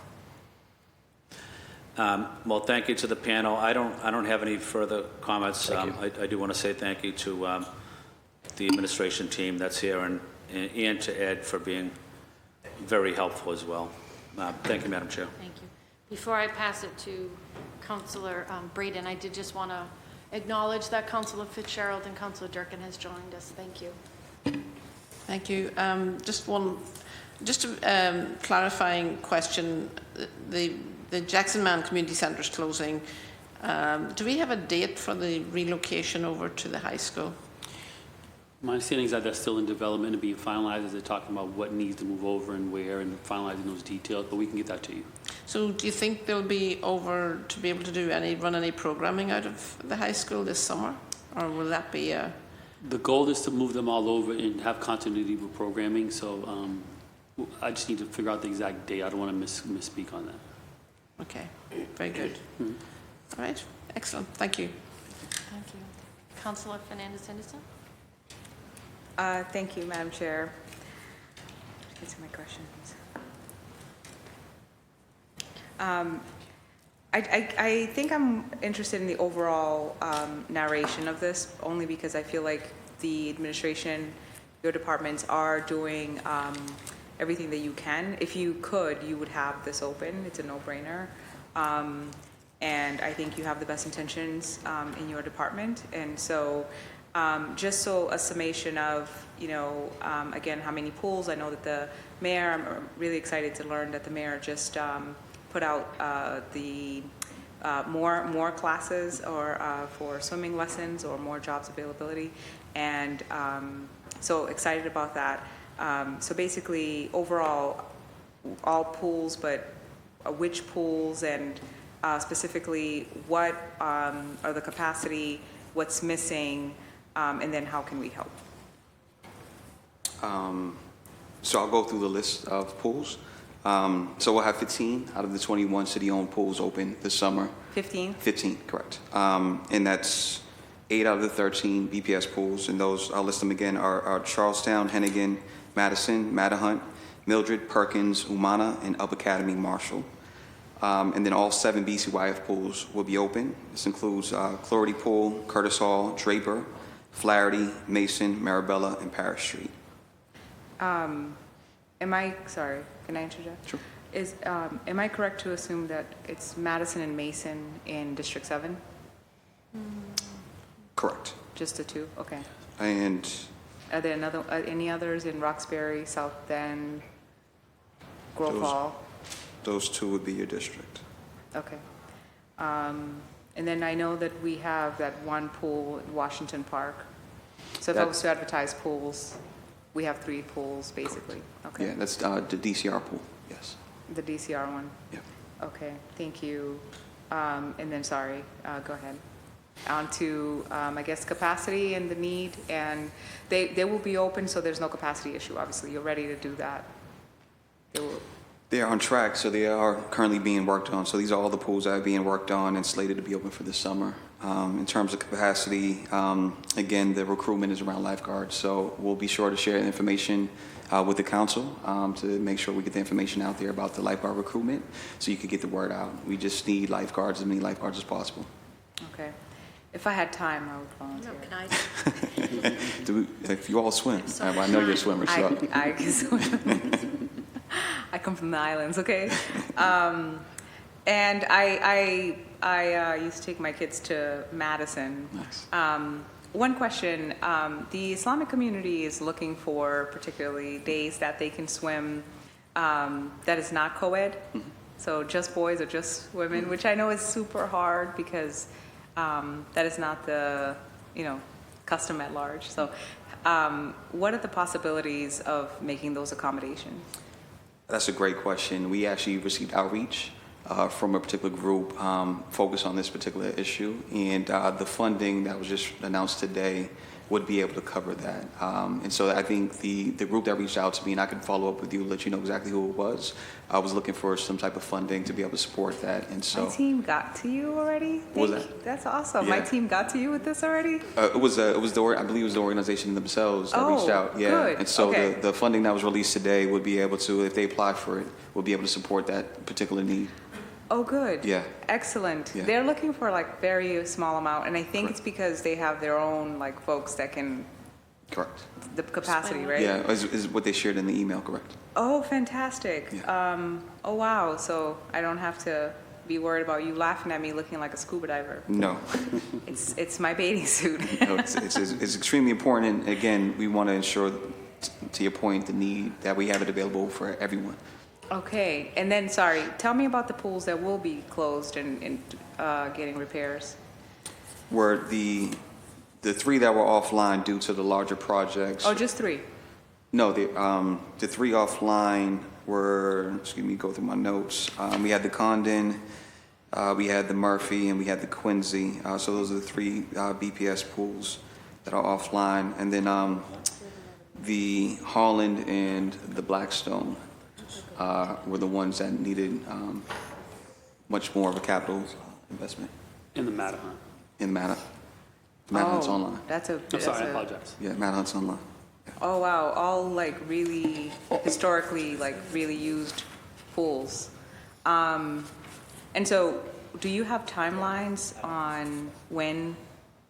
Well, thank you to the panel. I don't have any further comments. I do want to say thank you to the administration team that's here and to Ed for being very helpful as well. Thank you, Madam Chair. Thank you. Before I pass it to Councillor Braden, I did just want to acknowledge that Councillor Fitzgerald and Councillor Durkin has joined us. Thank you. Thank you. Just a clarifying question. The Jackson Man Community Centre is closing. Do we have a date for the relocation over to the high school? My understanding is that that's still in development and being finalized as they're talking about what needs to move over and where and finalizing those details, but we can get that to you. So do you think they'll be over to be able to run any programming out of the high school this summer? Or will that be a... The goal is to move them all over and have continuity with programming, so I just need to figure out the exact date. I don't want to misspeak on that. Okay, very good. Mm-hmm. All right, excellent. Thank you. Thank you. Councillor Fernandez-Henderson? Thank you, Madam Chair. Answer my questions. I think I'm interested in the overall narration of this, only because I feel like the administration, your departments are doing everything that you can. If you could, you would have this open. It's a no-brainer. And I think you have the best intentions in your department. And so just so a summation of, again, how many pools. I know that the mayor, I'm really excited to learn that the mayor just put out the more classes or for swimming lessons or more jobs availability. And so excited about that. So basically, overall, all pools, but which pools and specifically what are the capacity, what's missing, and then how can we help? So I'll go through the list of pools. So we'll have 15 out of the 21 city-owned pools open this summer. 15? 15, correct. And that's 8 out of the 13 BPS pools, and those, I'll list them again, are Charlestown, Hennigan, Madison, Mattahunt, Mildred, Perkins, Umana, and Up Academy, Marshall. And then all 7 BCYF pools will be open. This includes Clarity Pool, Curtis Hall, Draper, Flaherty, Mason, Marabella, and Parish Street. Sorry, can I interject? Sure. Am I correct to assume that it's Madison and Mason in District 7? Correct. Just the two? Okay. And Are there any others in Roxbury, South Bend, Grove Those- Hall? those two would be your district. Okay. And then I know that we have that one pool in Washington Park. So if I That- was to advertise pools, we have 3 pools, basically. Okay. Yeah, that's the DCR pool, yes. The DCR one? Yeah. Okay, thank you. And then, sorry, go ahead. On to, I guess, capacity and the need, and they will be open, so there's no capacity issue, obviously. You're ready to do that. They will, They are on track, so they are currently being worked on. So these are all the pools that are being worked on and slated to be open for this summer. In terms of capacity, again, the recruitment is around lifeguards, so we'll be sure to share the information with the council to make sure we get the information out there about the lifeguard recruitment so you can get the word out. We just need lifeguards, as many lifeguards as possible. okay. If I had time, I would volunteer. No, can I? If you all swim, I know you're a swimmer, so. I can swim. I come from the islands, okay? And I used to take my kids to Madison. Nice. One question, the Islamic community is looking for particularly days that they can swim that is not co-ed. So just boys or just women, which I know is super hard because that is not the, custom at large. So what are the possibilities of making those accommodations? That's a great question. We actually received outreach from a particular group focused on this particular issue, and the funding that was just announced today would be able to cover that. And so I think the group that reached out to me, and I can follow up with you, let you know exactly who it was, I was looking for some type of funding to be able to support that. And so My team got to you already? What was Thank that? you. That's awesome. Yeah. My team got to you with this already? I believe it was the organization themselves that reached Oh, out. Yeah. good. And so Okay. the funding that was released today would be able to, if they apply for it, would be able to support that particular need. Oh, good. Yeah. Excellent. Yeah. They're looking for like very small amount, and I think Correct. it's because they have their own like folks that can, Correct. the capacity, right? Yeah, is what they shared in the email, correct? Oh, fantastic. Yeah. Oh, wow. So I don't have to be worried about you laughing at me looking like a scuba diver. No. It's my bathing suit. No, it's extremely important. And again, we want to ensure, to your point, the need that we have it available for everyone. Okay. And then, sorry, tell me about the pools that will be closed and getting repairs. Where the 3 that were offline due to the larger projects. Oh, just 3. No, the 3 offline were, excuse me, go through my notes. We had the Condon, we had the Murphy, and we had the Quincy. So those are the 3 BPS pools that are offline. And then the Holland and the Blackstone were the ones that needed much more of a capital investment In the Matterhorn. in Matter. Matterhorn's online. That's a. I'm sorry, I apologize. Yeah, Matterhorn's online. Oh, wow. All like really historically, like really used pools. And so do you have timelines on when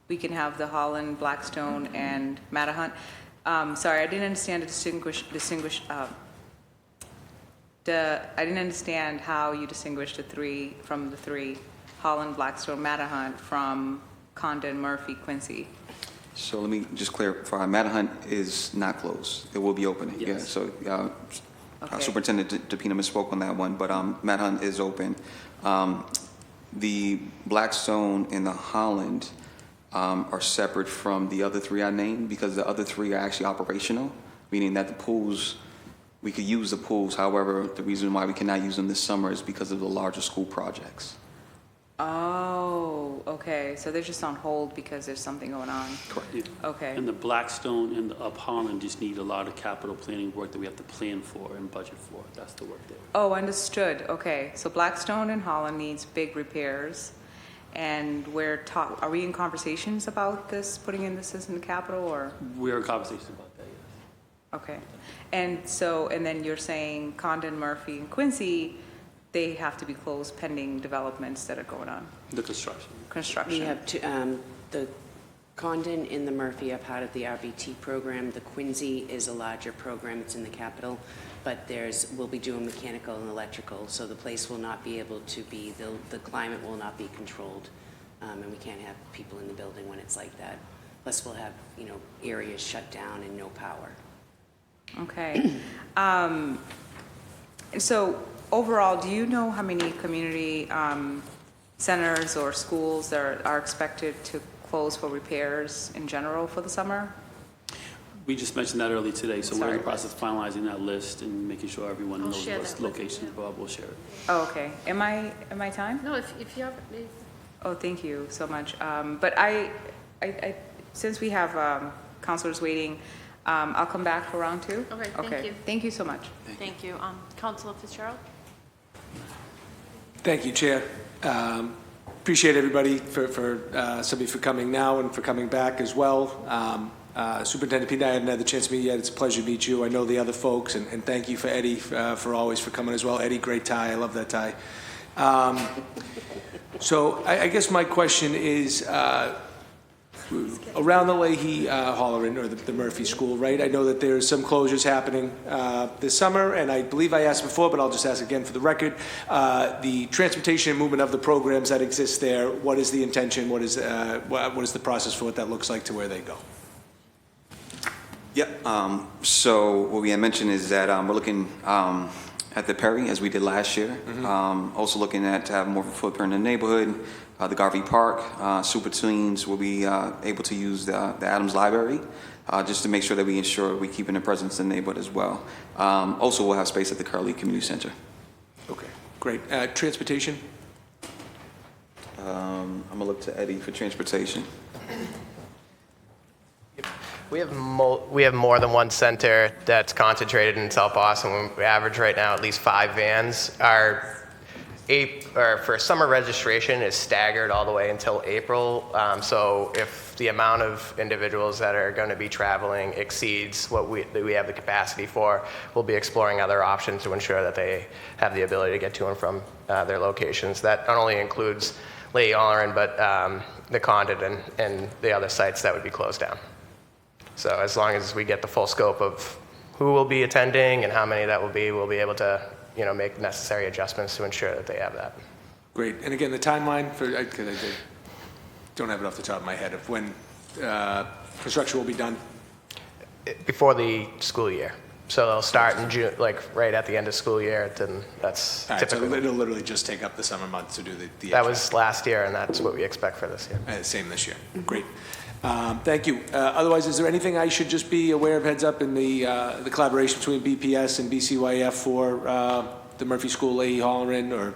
we can have the Holland, Blackstone, and Mattahunt? Sorry, I didn't understand to I didn't understand how you distinguished the 3 from the 3, Holland, Blackstone, Mattahunt from Condon, Murphy, Quincy. So let me just clarify. Mattahunt is not closed. It will be opening. Yes. Yeah. So Okay. Superintendent DePina misspoke on that one, but Mattahunt is open. The Blackstone and the Holland are separate from the other 3 I named because the other 3 are actually operational, meaning that the pools, we could use the pools. However, the reason why we cannot use them this summer is because of the larger school projects. Oh, okay. So they're just on hold because there's something going on. Correct. Yeah. Okay. And the Blackstone and the Up Holland just need a lot of capital planning work that we have to plan for and budget for. That's the work there. Oh, understood. Okay. So Blackstone and Holland needs big repairs. And are we in conversations about this, putting in this in the capital or? We're in conversations about that, yes. Okay. And then you're saying Condon, Murphy, and Quincy, they have to be closed pending developments that are going on, The construction. construction. We have Condon and the Murphy are part of the RBT program. The Quincy is a larger program. It's in the capital, but we'll be doing mechanical and electrical, so the place will not be able to be, the climate will not be controlled, and we can't have people in the building when it's like that. Plus, we'll have, areas shut down and no power. Okay. So overall, do you know how many community centers or schools are expected to close for repairs in general for the summer? We just mentioned that earlier today, so we're in Sorry. the process of finalizing that list and making sure everyone I'll knows share what that with you, locations, yeah. Bob will share it. Oh, okay. Am I time? No, if you have, Oh, thank you so much. But I since we have counselors waiting, I'll come back for round two. Okay, thank you. Thank you so much. thank you. Councilor Fitzgerald? Thank you, Chair. Appreciate everybody somebody for coming now and for coming back as well. Superintendent Pete, I haven't had the chance to meet you yet. It's a pleasure to meet you. I know the other folks, and thank you for Eddie for always for coming as well. Eddie, great tie. I love that tie. So I guess my question is around the Leahy Holleran or the Murphy School, right? I know that there's some closures happening this summer, and I believe I asked before, but I'll just ask again for the record. The transportation and movement of the programs that exist there, what is the intention? What is the process for what that looks like to where they go? Yep. So what we had mentioned is that we're looking at the Perry as we did last year. Also looking at to have more of a footprint in the neighborhood. The Garvey Park, Super Teens will be able to use the Adams Library just to make sure that we ensure we're keeping a presence in the neighborhood as well. Also, we'll have space at the Curley Community Center. Okay, great. Transportation? I'm going to look to Eddie for transportation. We have more than one center that's concentrated in South Boston. We average right now at least 5 vans. For summer registration is staggered all the way until April. So if the amount of individuals that are going to be traveling exceeds what we have the capacity for, we'll be exploring other options to ensure that they have the ability to get to and from their locations. That not only includes Leahy Holleran, but the Condon and the other sites that would be closed down. So as long as we get the full scope of who will be attending and how many that will be, we'll be able to make necessary adjustments to ensure that they have that. Great. And again, the timeline for, because I don't have it off the top of my head, of when construction will be done? Before the school year. So they'll start in June, like right at the end of school year, then that's All right, so typically. it'll literally just take up the summer months to do the That was last year, and that's what we expect for this year. Same this year. Great. Thank you. Otherwise, is there anything I should just be aware of, heads up, in the collaboration between BPS and BCYF for the Murphy School, Leahy Holleran, or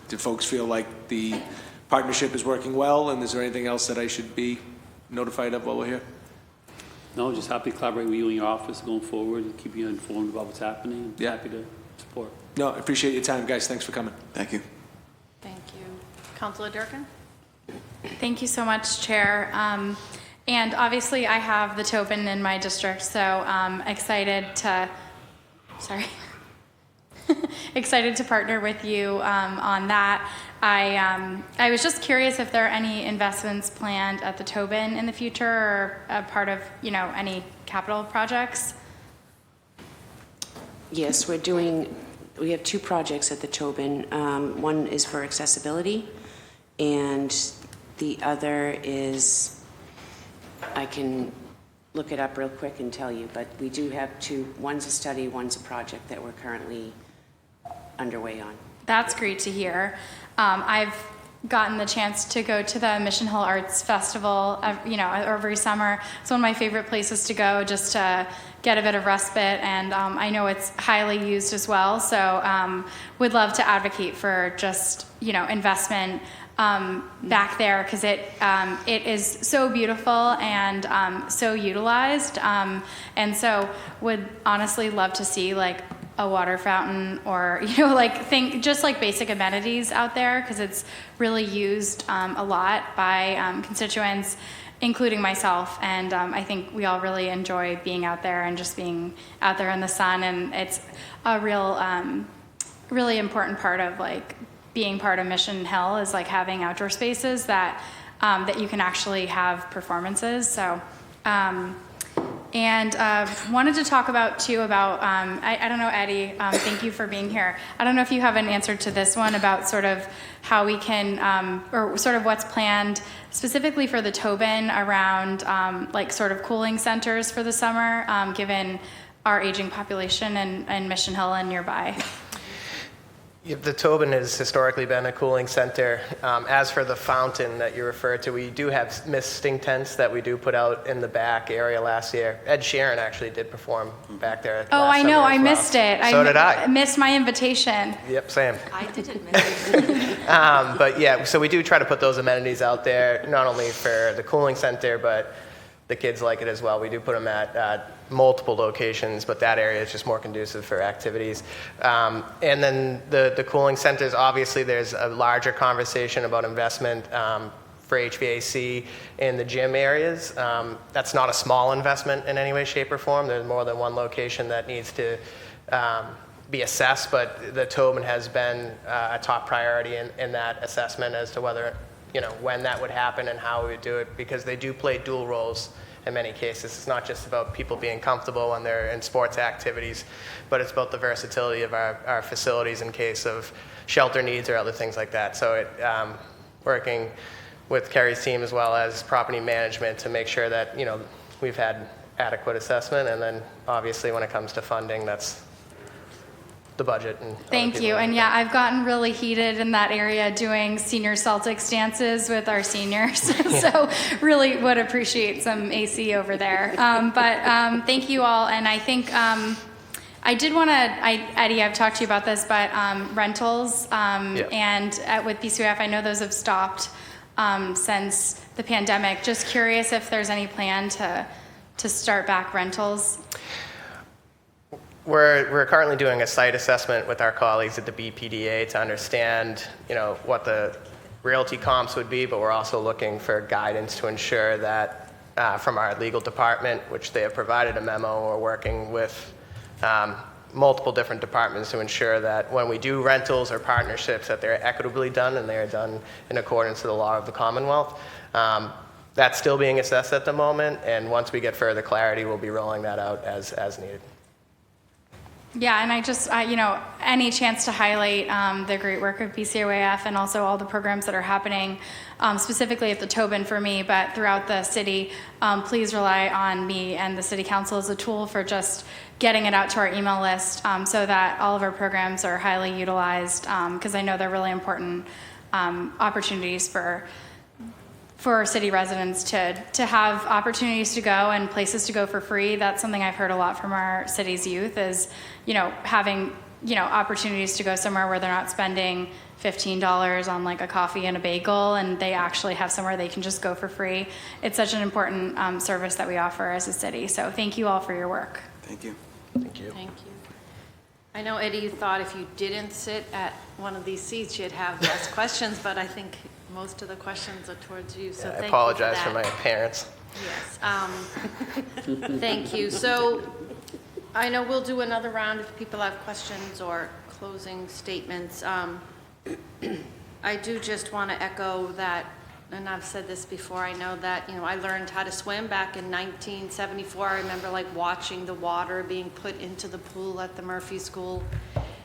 do folks feel like the partnership is working well, and is there anything else that I should be notified of while we're here? No, just happy to collaborate with you and your office going forward and keep you informed about what's happening. Yeah. Happy to support. No, I appreciate your time, guys. Thanks for coming. Thank you. Thank you. Councilor Durkin? Thank you so much, Chair. And obviously, I have the Tobin in my district, so excited to, excited to partner with you on that. I was just curious if there are any investments planned at the Tobin in the future, or a part of any capital projects. Yes, we have 2 projects at the Tobin. One is for accessibility, and the other is, I can look it up real quick and tell you, but we do have 2. One's a study, one's a project that we're currently underway on. That's great to hear. I've gotten the chance to go to the Mission Hill Arts Festival, every summer. It's one of my favorite places to go just to get a bit of respite, and I know it's highly used as well, so would love to advocate for just, investment back there, because it is so beautiful and so utilized, and so would honestly love to see like a water fountain or just like basic amenities out there, because it's really used a lot by constituents, including myself, and I think we all really enjoy being out there and just being out there in the sun, and it's a real really important part of like being part of Mission Hill is like having outdoor spaces that that you can actually have performances. So, and wanted to talk about too about, I don't know, Eddie, thank you for being here. I don't know if you have an answer to this one about sort of how we can, or sort of what's planned specifically for the Tobin around like sort of cooling centers for the summer, given our aging population in Mission Hill and nearby. Yeah, the Tobin has historically been a cooling center. As for the fountain that you referred to, we do have misting tents that we do put out in the back area last year. Ed Sheeran actually did perform back there. Oh, last I know, summer I as well. missed it. So did I. Missed my invitation. Yep, same. I didn't miss it. But yeah, so we do try to put those amenities out there, not only for the cooling center, but the kids like it as well. We do put them at multiple locations, but that area is just more conducive for activities. And then the cooling centers, obviously there's a larger conversation about investment for HVAC in the gym areas. That's not a small investment in any way, shape, or form. There's more than one location that needs to be assessed, but the Tobin has been a top priority in that assessment as to whether, when that would happen and how we would do it, because they do play dual roles in many cases. It's not just about people being comfortable when they're in sports activities, but it's about the versatility of our facilities in case of shelter needs or other things like that. So working with Kerry's team as well as property management to make sure that, we've had adequate assessment, and then obviously when it comes to funding, that's the budget. And Thank you. And yeah, I've gotten really heated in that area doing senior Celtics dances with our seniors. So really would appreciate some AC over there. But thank you all. And I think I did want to, Eddie, I've talked to you about this, but rentals and with BCUF, I know those have stopped since the pandemic. Just curious if there's any plan to start back rentals. We're currently doing a site assessment with our colleagues at the BPDA to understand, what the realty comps would be, but we're also looking for guidance to ensure that from our legal department, which they have provided a memo, we're working with multiple different departments to ensure that when we do rentals or partnerships, that they're equitably done and they are done in accordance to the law of the Commonwealth. That's still being assessed at the moment, and once we get further clarity, we'll be rolling that out as needed. Yeah, and I just, any chance to highlight the great work of BCOAF and also all the programs that are happening, specifically at the Tobin for me, but throughout the city, please rely on me and the city council as a tool for just getting it out to our email list so that all of our programs are highly utilized, because I know they're really important opportunities for city residents to have opportunities to go and places to go for free. That's something I've heard a lot from our city's youth is, having, opportunities to go somewhere where they're not spending $15 on like a coffee and a bagel, and they actually have somewhere they can just go for free. It's such an important service that we offer as a city. So thank you all for your work. Thank you. Thank you. Thank you. I know, Eddie, you thought if you didn't sit at one of these seats, you'd have less questions, but I think most of the questions are towards you, so thank you for that. I apologize for my parents. Yes. Thank you. So I know we'll do another round if people have questions or closing statements. I do just want to echo that, and I've said this before, I know that, I learned how to swim back in 1974. I remember watching the water being put into the pool at the Murphy School,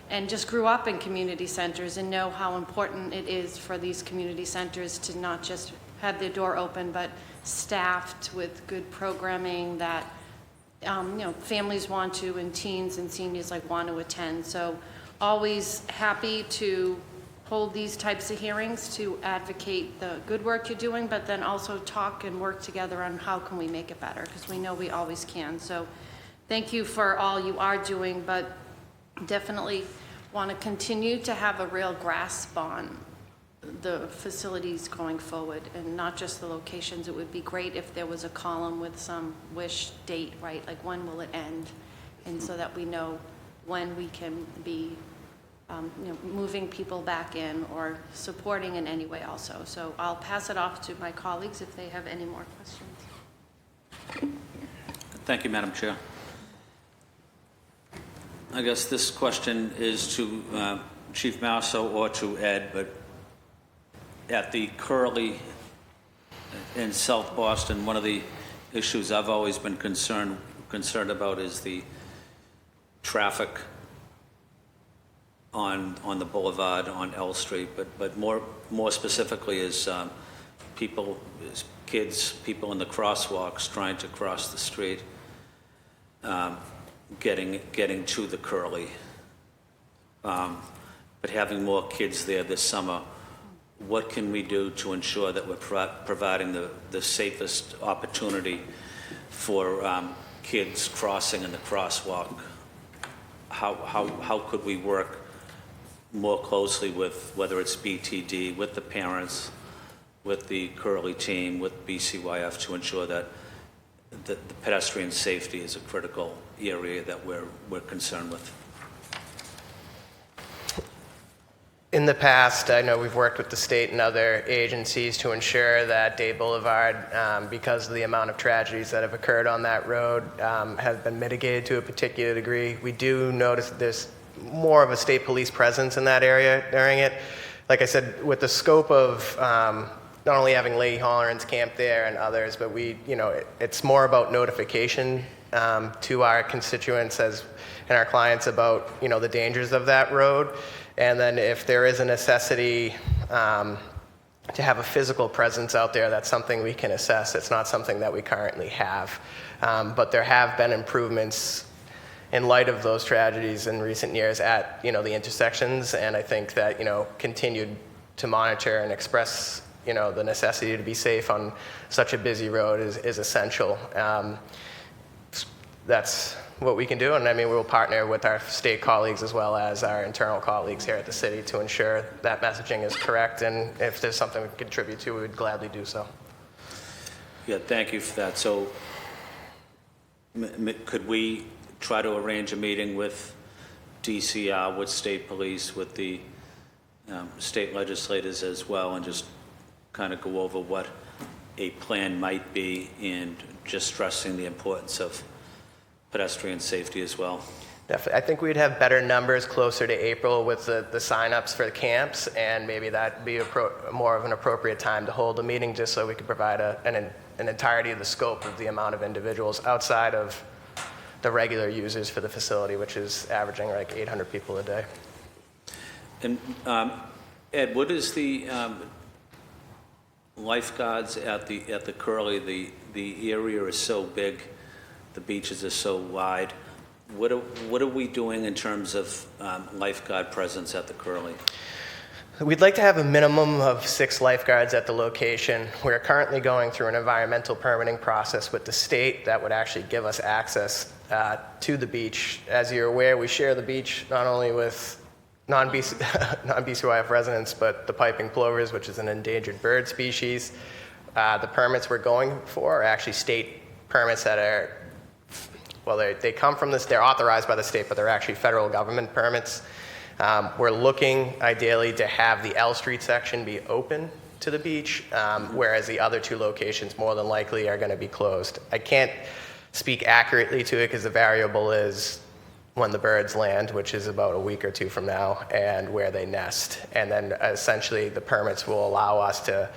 and just grew up in community centers and know how important it is for these community centers to not just have their door open, but staffed with good programming that families want to, and teens and seniors want to attend. So always happy to hold these types of hearings to advocate the good work you're doing, but then also talk and work together on how can we make it better, because we know we always can. So thank you for all you are doing, but definitely want to continue to have a real grasp on the facilities going forward, and not just the locations. It would be great if there was a column with some wish date, right? Like when will it end? And so that we know when we can be moving people back in or supporting in any way also. So I'll pass it off to my colleagues if they have any more questions. Thank you, Madam Chair. I guess this question is to Chief Mauso or to Ed, but at the Curly in South Boston, one of the issues I've always been concerned about is the traffic on the boulevard on L Street, but more specifically is kids, people in the crosswalks trying to cross the street, getting to the Curly. But having more kids there this summer, what can we do to ensure that we're providing the safest opportunity for kids crossing in the crosswalk? How could we work more closely with, whether it's BTD, with the parents, with the Curly team, with BCYF, to ensure that the pedestrian safety is a critical area that we're concerned with? In the past, I know we've worked with the state and other agencies to ensure that Day Boulevard, because of the amount of tragedies that have occurred on that road, have been mitigated to a particular degree. We do notice that there's more of a state police presence in that area during it. Like I said, with the scope of not only having Leahy Holleran's camp there and others, but it's more about notification to our constituents and our clients about the dangers of that road. And then if there is a necessity to have a physical presence out there, that's something we can assess. It's not something that we currently have. But there have been improvements in light of those tragedies in recent years at the intersections. And I think that continued to monitor and express the necessity to be safe on such a busy road is essential. That's what we can do, and we'll partner with our state colleagues as well as our internal colleagues here at the city to ensure that messaging is correct, and if there's something we can contribute to, we would gladly do so. Yeah, thank you for that. So could we try to arrange a meeting with DCR, with state police, with the state legislators as well, and just kind of go over what a plan might be, and just stressing the importance of pedestrian safety as well? Definitely. I think we'd have better numbers closer to April with the sign-ups for the camps, and maybe that'd be more of an appropriate time to hold a meeting, just so we could provide an entirety of the scope of the amount of individuals outside of the regular users for the facility, which is averaging like 800 people a day. And Ed, what is the lifeguards at the Curly? The area is so big. The beaches are so wide. What are we doing in terms of lifeguard presence at the Curly? We'd like to have a minimum of 6 lifeguards at the location. We're currently going through an environmental permitting process with the state that would actually give us access to the beach. As you're aware, we share the beach not only with non-BCYF residents, but the piping plovers, which is an endangered bird species. The permits we're going for are actually state permits that are, well, they come from this, they're authorized by the state, but they're actually federal government permits. We're looking ideally to have the L Street section be open to the beach, whereas the other 2 locations more than likely are going to be closed. I can't speak accurately to it because the variable is when the birds land, which is about a week or 2 from now, and where they nest. And then essentially the permits will allow us to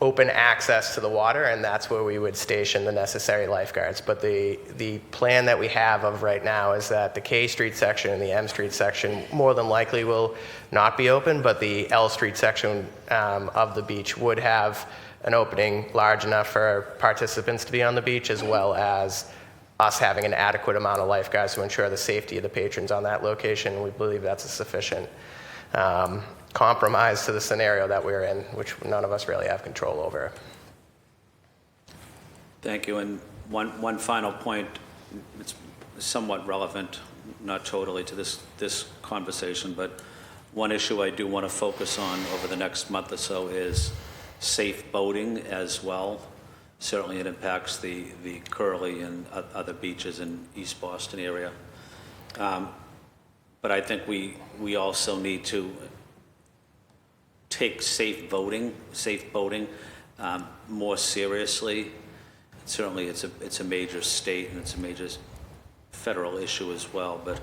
open access to the water, and that's where we would station the necessary lifeguards. But the plan that we have of right now is that the K Street section and the M Street section more than likely will not be open, but the L Street section of the beach would have an opening large enough for participants to be on the beach, as well as us having an adequate amount of lifeguards to ensure the safety of the patrons on that location. We believe that's a sufficient compromise to the scenario that we're in, which none of us really have control over. Thank you. And one final point, it's somewhat relevant, not totally to this conversation, but one issue I do want to focus on over the next month or so is safe boating as well. Certainly it impacts the Curly and other beaches in East Boston area. But I think we also need to take safe boating more seriously. Certainly it's a major state and it's a major federal issue as well, but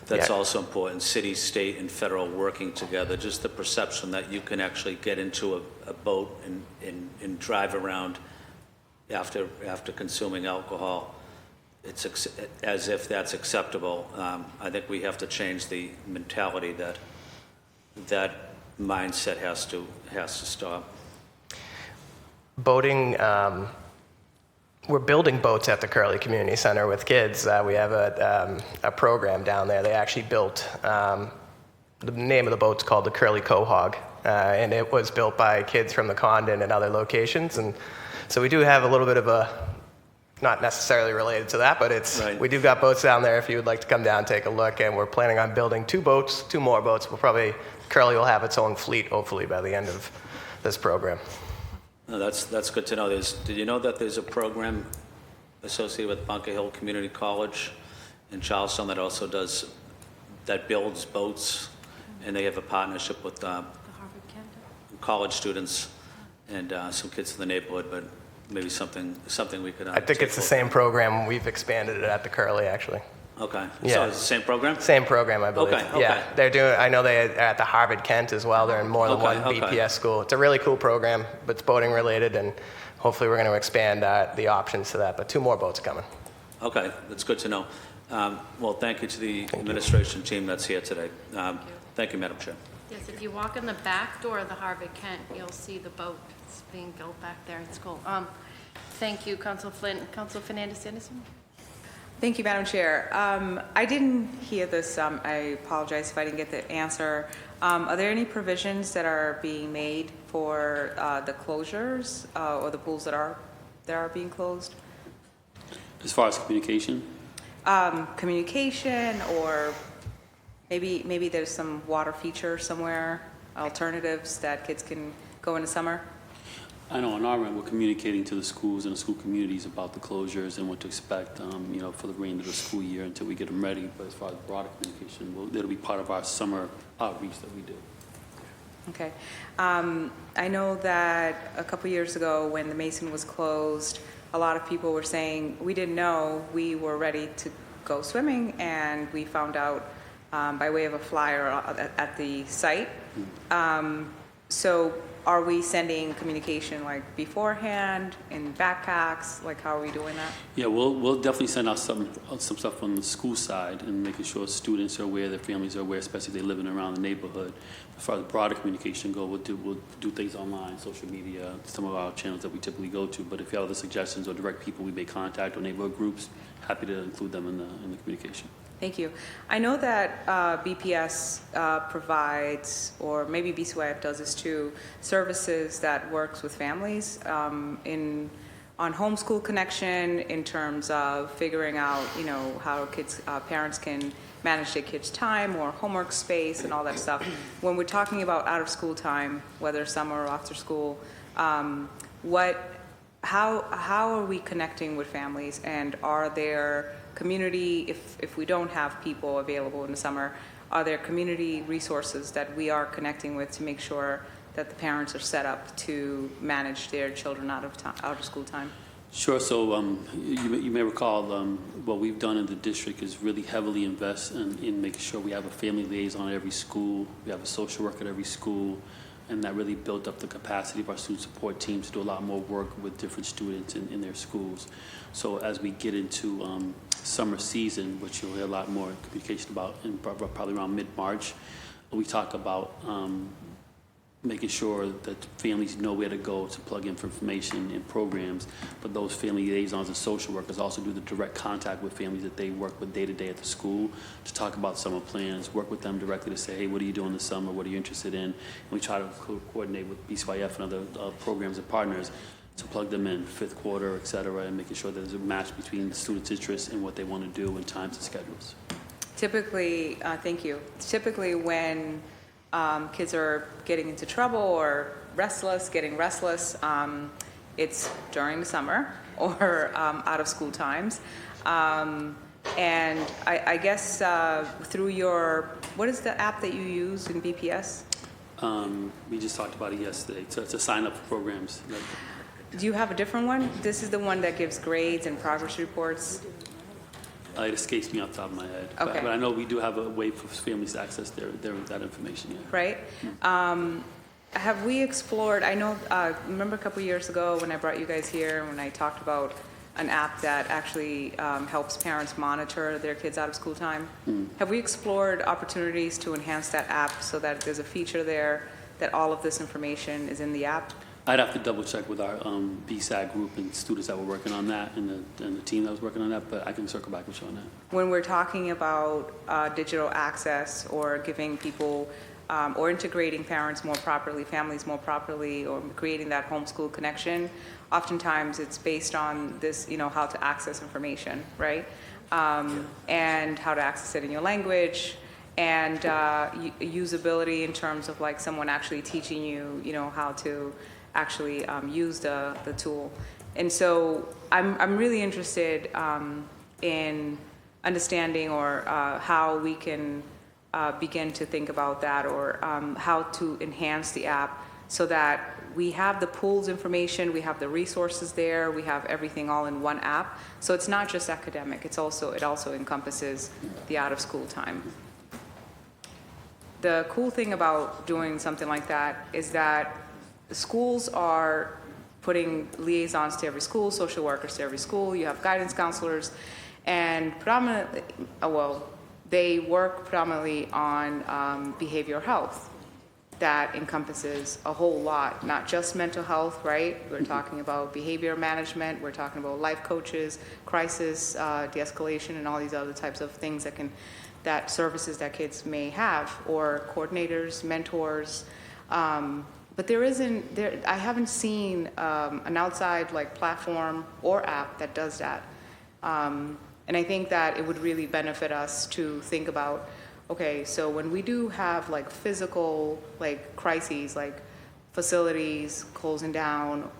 That's Yeah. also important, city, state, and federal working together, just the perception that you can actually get into a boat and drive around after consuming alcohol. It's as if that's acceptable. I think we have to change the mentality that mindset has to stop. Boating, we're building boats at the Curley Community Center with kids. We have a program down there. They actually built, the name of the boat's called the Curley Quahog, and it was built by kids from the Condon and other locations. And so we do have a little bit of a, not necessarily related to that, but it's, Right. we do got boats down there if you would like to come down and take a look. And we're planning on building two more boats. We'll probably, Curley will have its own fleet hopefully by the end of this program. No, that's good to know. Did you know that there's a program associated with Bunker Hill Community College in Charleston that builds boats, and they have a partnership with college students and some kids in the neighborhood, but maybe something we could. I think it's the same program. We've expanded it at the Curley, actually. Okay. Yeah. So it's the same program? Same program, I believe. Okay. Yeah, they're doing. I know they're at the Harvard Kent as well. They're in more than one Okay. BPS school. It's a really cool program, but it's boating related, and hopefully we're going to expand the options to that. But two more boats coming. Okay, that's good to know. Well, thank you to the administration team that's here today. Thank you, Madam Chair. Yes, if you walk in the back door of the Harvard Kent, you'll see the boat. It's being built back there at school. Thank you, Council Flynn. Council Fernandez-Anderson? Thank you, Madam Chair. I didn't hear this. I apologize if I didn't get the answer. Are there any provisions that are being made for the closures or the pools that are being closed? As far as communication, Communication, or maybe there's some water feature somewhere, alternatives that kids can go in the summer? I know on our end, we're communicating to the schools and the school communities about the closures and what to expect, for the remainder of the school year until we get them ready. But as far as broader communication, it'll be part of our summer outreach that we do. Okay. I know that a couple years ago when the Mason was closed, a lot of people were saying, we didn't know we were ready to go swimming, and we found out by way of a flyer at the site. So are we sending communication like beforehand in backpacks? Like, how are we doing that? Yeah, we'll definitely send out some stuff on the school side and making sure students are aware, their families are aware, especially if they're living around the neighborhood. As far as broader communication go, we'll do things online, social media, some of our channels that we typically go to. But if you have other suggestions or direct people we may contact or neighborhood groups, happy to include them in the communication. Thank you. I know that BPS provides, or maybe BCYF does this too, services that works with families on homeschool connection in terms of figuring out, how parents can manage their kids' time or homework space and all that stuff. When we're talking about out of school time, whether summer or after school, how are we connecting with families, and are there community, if we don't have people available in the summer, are there community resources that we are connecting with to make sure that the parents are set up to manage their children out of school time? Sure. So you may recall what we've done in the district is really heavily invest in making sure we have a family liaison at every school, we have a social worker at every school, and that really built up the capacity of our student support teams to do a lot more work with different students in their schools. So as we get into summer season, which you'll hear a lot more communication about in probably around mid-March, we talk about making sure that families know where to go to plug in for information and programs, but those family liaisons and social workers also do the direct contact with families that they work with day to day at the school to talk about summer plans, work with them directly to say, hey, what are you doing this summer? What are you interested in? And we try to coordinate with BCYF and other programs and partners to plug them in, fifth quarter, et cetera, and making sure that there's a match between the students' interests and what they want to do and times and schedules. Typically, thank you. Typically when kids are getting into trouble or getting restless, it's during the summer or out of school times. And I guess through what is the app that you use in BPS? We just talked about it yesterday. To sign up for programs. Do you have a different one? This is the one that gives grades and progress reports. It escapes me off the top of my head. Okay. But I know we do have a way for families to access that information, yeah. Right? Have we explored, I know, remember a couple years ago when I brought you guys here, when I talked about an app that actually helps parents monitor their kids out of school time? Have we explored opportunities to enhance that app so that there's a feature there that all of this information is in the app? I'd have to double check with our BSAG group and students that were working on that and the team that was working on that, but I can circle back with you on that. When we're talking about digital access or giving people or integrating parents more properly, families more properly, or creating that homeschool connection, oftentimes it's based on this, how to access information, right? And how to access it in your language, and usability in terms of like someone actually teaching you, how to actually use the tool. And so I'm really interested in understanding or how we can begin to think about that, or how to enhance the app so that we have the pools information, we have the resources there, we have everything all in one app. So it's not just academic, it also encompasses the out of school time. The cool thing about doing something like that is that the schools are putting liaisons to every school, social workers to every school, you have guidance counselors, and predominantly, they work predominantly on behavioral health. That encompasses a whole lot, not just mental health, right? We're talking about behavior management, we're talking about life coaches, crisis de-escalation, and all these other types of things that services that kids may have, or coordinators, mentors. But I haven't seen an outside like platform or app that does that. And I think that it would really benefit us to think about, okay, so when we do have like physical like crises, like facilities closing down,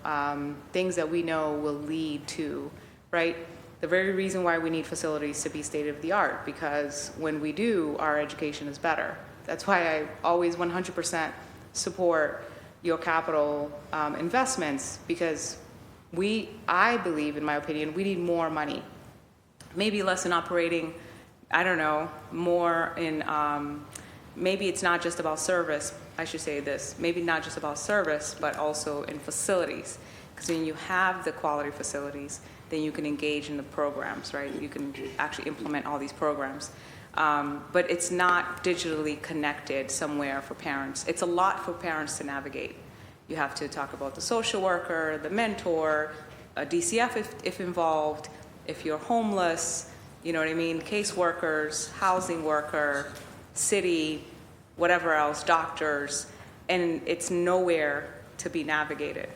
things that we know will lead to, right? The very reason why we need facilities to be state of the art, because when we do, our education is better. That's why I always 100% support your capital investments, because I believe, in my opinion, we need more money. Maybe less in operating, I don't know, more in, maybe it's not just about service, I should say this, maybe not just about service, but also in facilities. Because when you have the quality facilities, then you can engage in the programs, right? You can actually implement all these programs. But it's not digitally connected somewhere for parents. It's a lot for parents to navigate. You have to talk about the social worker, the mentor, a DCF if involved, if you're homeless, you know what I mean, caseworkers, housing worker, city, whatever else, doctors, and it's nowhere to be navigated.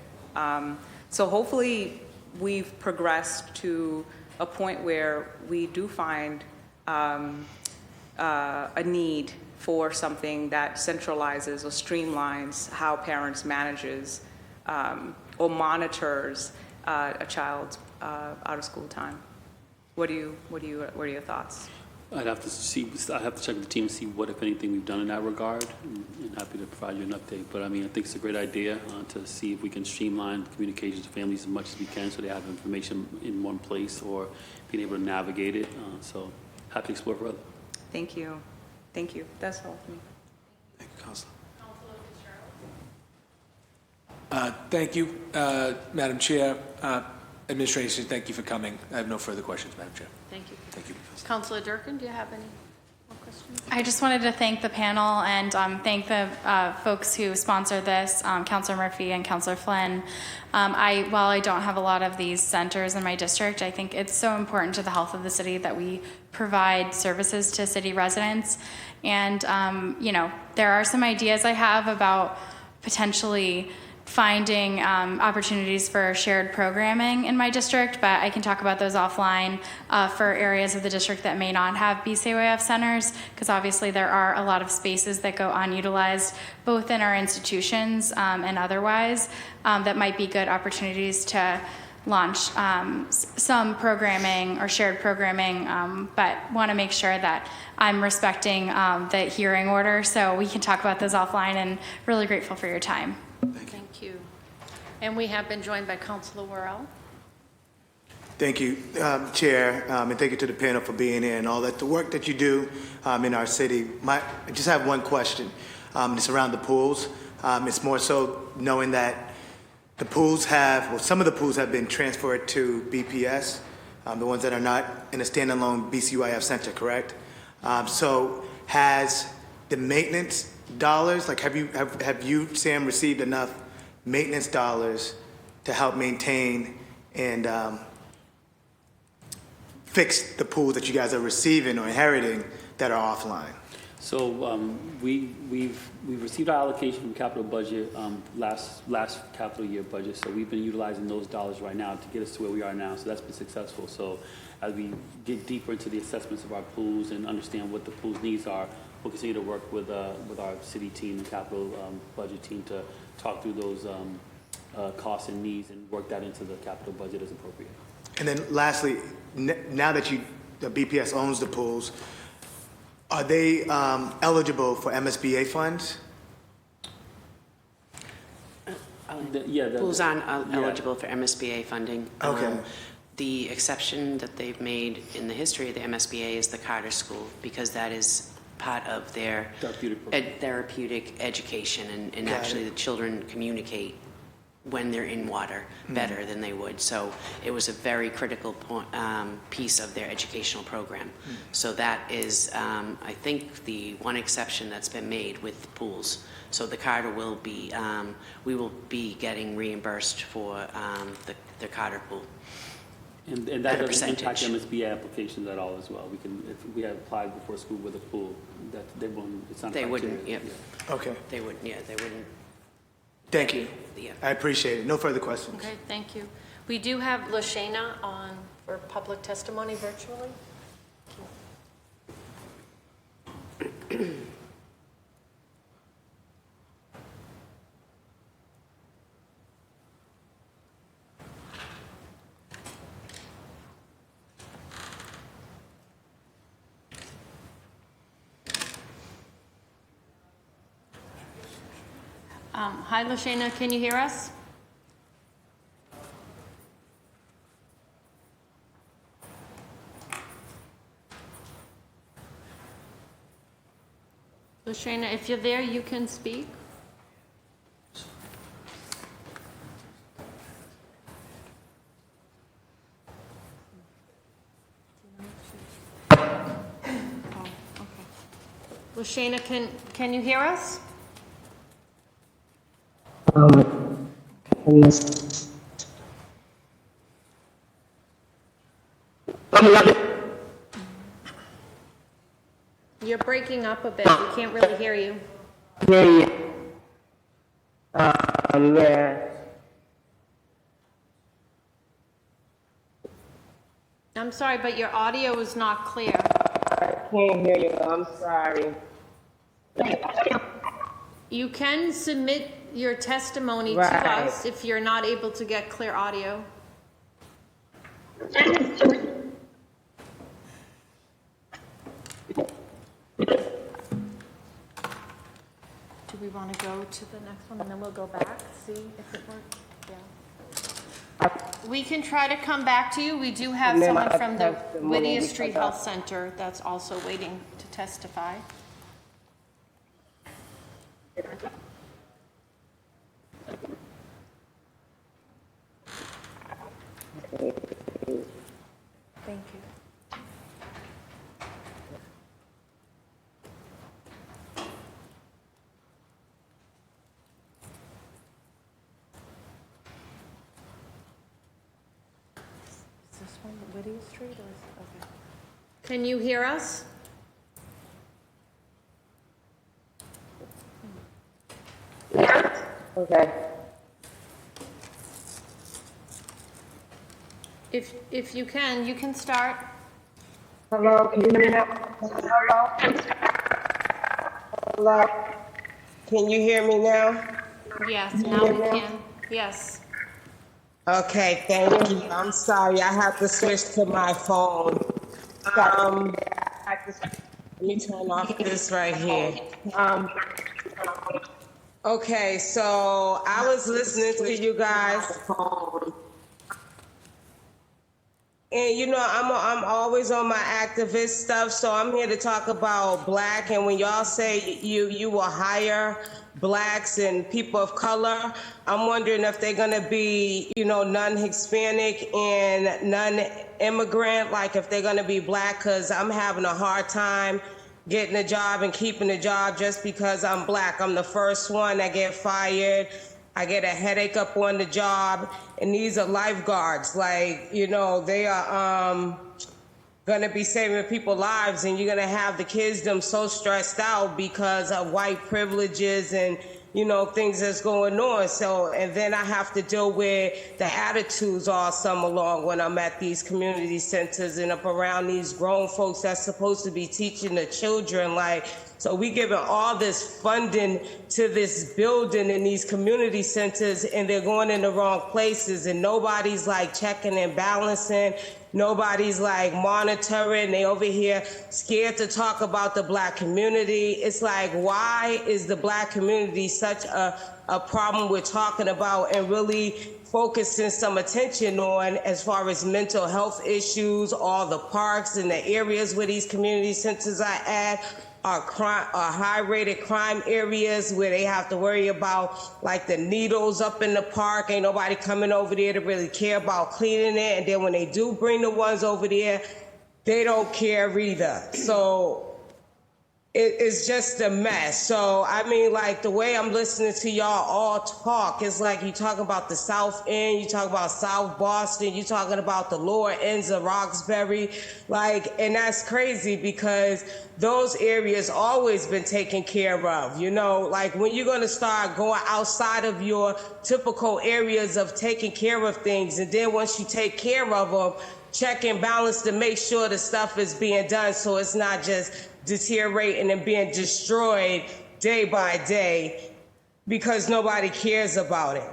So hopefully we've progressed to a point where we do find a need for something that centralizes or streamlines how parents manages or monitors a child's out of school time. What are your thoughts? I have to check with the team and see what, if anything, we've done in that regard, and happy to provide you an update. But I mean, I think it's a great idea to see if we can streamline communications to families as much as we can, so they have information in one place or being able to navigate it. So happy to explore further. Thank you. Thank you. That's all for me. Thank you, Counselor. Thank you, Madam Chair. Administration, thank you for coming. I have no further questions, Madam Chair. Thank you. Thank you. Councilor Durkin, do you have any more questions? I just wanted to thank the panel and thank the folks who sponsored this, Councilor Murphy and Councilor Flynn. While I don't have a lot of these centers in my district, I think it's so important to the health of the city that we provide services to city residents. And, there are some ideas I have about potentially finding opportunities for shared programming in my district, but I can talk about those offline for areas of the district that may not have BCYF centers, because obviously there are a lot of spaces that go unutilized, both in our institutions and otherwise, that might be good opportunities to launch some programming or shared programming, but want to make sure that I'm respecting the hearing order, so we can talk about those offline, and really grateful for your time. Thank you. And we have been joined by Councilor Worrell. Thank you, Chair, and thank you to the panel for being here and all that. The work that you do in our city. I just have one question. It's around the pools. It's more so knowing that the pools some of the pools have been transferred to BPS, the ones that are not in a standalone BCYF center, correct? So has the maintenance dollars, like have you, Sam, received enough maintenance dollars to help maintain and fix the pools that you guys are receiving or inheriting that are offline? So we've received our allocation from capital budget last capital year budget. So we've been utilizing those dollars right now to get us to where we are now. So that's been successful. So as we get deeper into the assessments of our pools and understand what the pools needs are, we'll continue to work with our city team and capital budget team to talk through those costs and needs and work that into the capital budget as appropriate. And then lastly, now that the BPS owns the pools, are they eligible for MSBA funds? Pools aren't eligible for MSBA funding. Okay. The exception that they've made in the history of the MSBA is the Carter School, because that is part of their therapeutic education, and actually the children communicate when they're in water better than they would. So it was a very critical piece of their educational program. So that is, I think, the one exception that's been made with pools. So the Carter will be, we will be getting reimbursed for the Carter pool. And that doesn't impact MSBA applications at all as well. We can, if we have applied before school with a pool, that they won't, it's not They criteria. wouldn't, yeah. Okay. They wouldn't, yeah, they wouldn't. Thank you. Yeah. I appreciate it. No further questions. Okay, thank you. We do have LaShayna on for public testimony virtually. Hi, LaShayna, can you hear us? LaShayna, if you're there, you can speak. Oh, okay. LaShayna, can you hear us? You're breaking up a bit. We can't really hear you. Yeah. I'm sorry, but your audio is not clear. I can't hear you. I'm sorry. You can submit your testimony to us if you're not able to get clear audio. Do we want to go to the next one and then we'll go back, see if it works? Yeah. We can try to come back to you. We do have someone from the Whittier Street Health Center that's also waiting to testify. Thank you. Is this one Whittier Street or is it, okay. Can you hear us? Okay. If you can start. Hello, can you hear me now? Hello? Hello? Can you hear me now? Yes, now we can. Yes. Okay, thank you. I'm sorry, I have to switch to my phone. Let me turn off this right here. Okay, so I was listening to you guys. And you know, I'm always on my activist stuff, so I'm here to talk about black. And when y'all say you will hire blacks and people of color, I'm wondering if they're gonna be, you know, non-Hispanic and non-immigrant, like if they're gonna be black, because I'm having a hard time getting a job and keeping a job just because I'm black. I'm the first one that get fired. I get a headache up on the job, and these are lifeguards. Like, you know, they are gonna be saving people's lives, and you're gonna have the kids them so stressed out because of white privileges and, you know, things that's going on. So, and then I have to deal with the attitudes all summer long when I'm at these community centers and up around these grown folks that's supposed to be teaching the children. Like, so we giving all this funding to this building in these community centers, and they're going in the wrong places, and nobody's like checking and balancing. Nobody's like monitoring. They over here scared to talk about the black community. It's like, why is the black community such a problem we're talking about and really focusing some attention on as far as mental health issues, all the parks and the areas where these community centers are at? Are high-rated crime areas where they have to worry about like the needles up in the park. Ain't nobody coming over there to really care about cleaning it. And then when they do bring the ones over there, they don't care either. So it's just a mess. So, I mean, like, the way I'm listening to y'all all talk, it's like you talking about the South End, you talking about South Boston, you talking about the lower ends of Roxbury, like, and that's crazy because those areas always been taken care of, you know? Like, when you're gonna start going outside of your typical areas of taking care of things, and then once you take care of them, check and balance to make sure the stuff is being done so it's not just deteriorating and being destroyed day by day because nobody cares about it.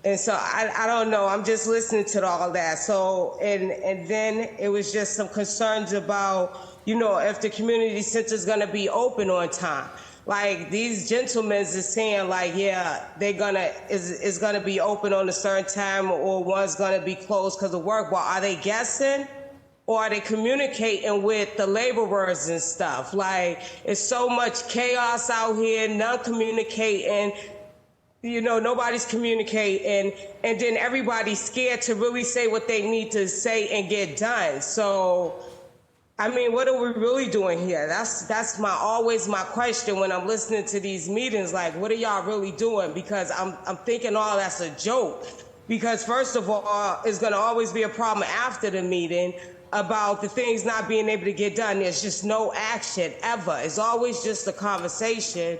And so I don't know, I'm just listening to all that. So, and then it was just some concerns about, you know, if the community center is gonna be open on time. Like these gentlemen is saying like, yeah, it's gonna be open on a certain time or one's gonna be closed because of work. Well, are they guessing? Or are they communicating with the laborers and stuff? Like, it's so much chaos out here, none communicating, you know, nobody's communicating, and then everybody's scared to really say what they need to say and get done. So, I mean, what are we really doing here? That's always my question when I'm listening to these meetings. Like, what are y'all really doing? Because I'm thinking all that's a joke. Because first of all, it's going to always be a problem after the meeting about the things not being able to get done. There's just no action ever. It's always just a conversation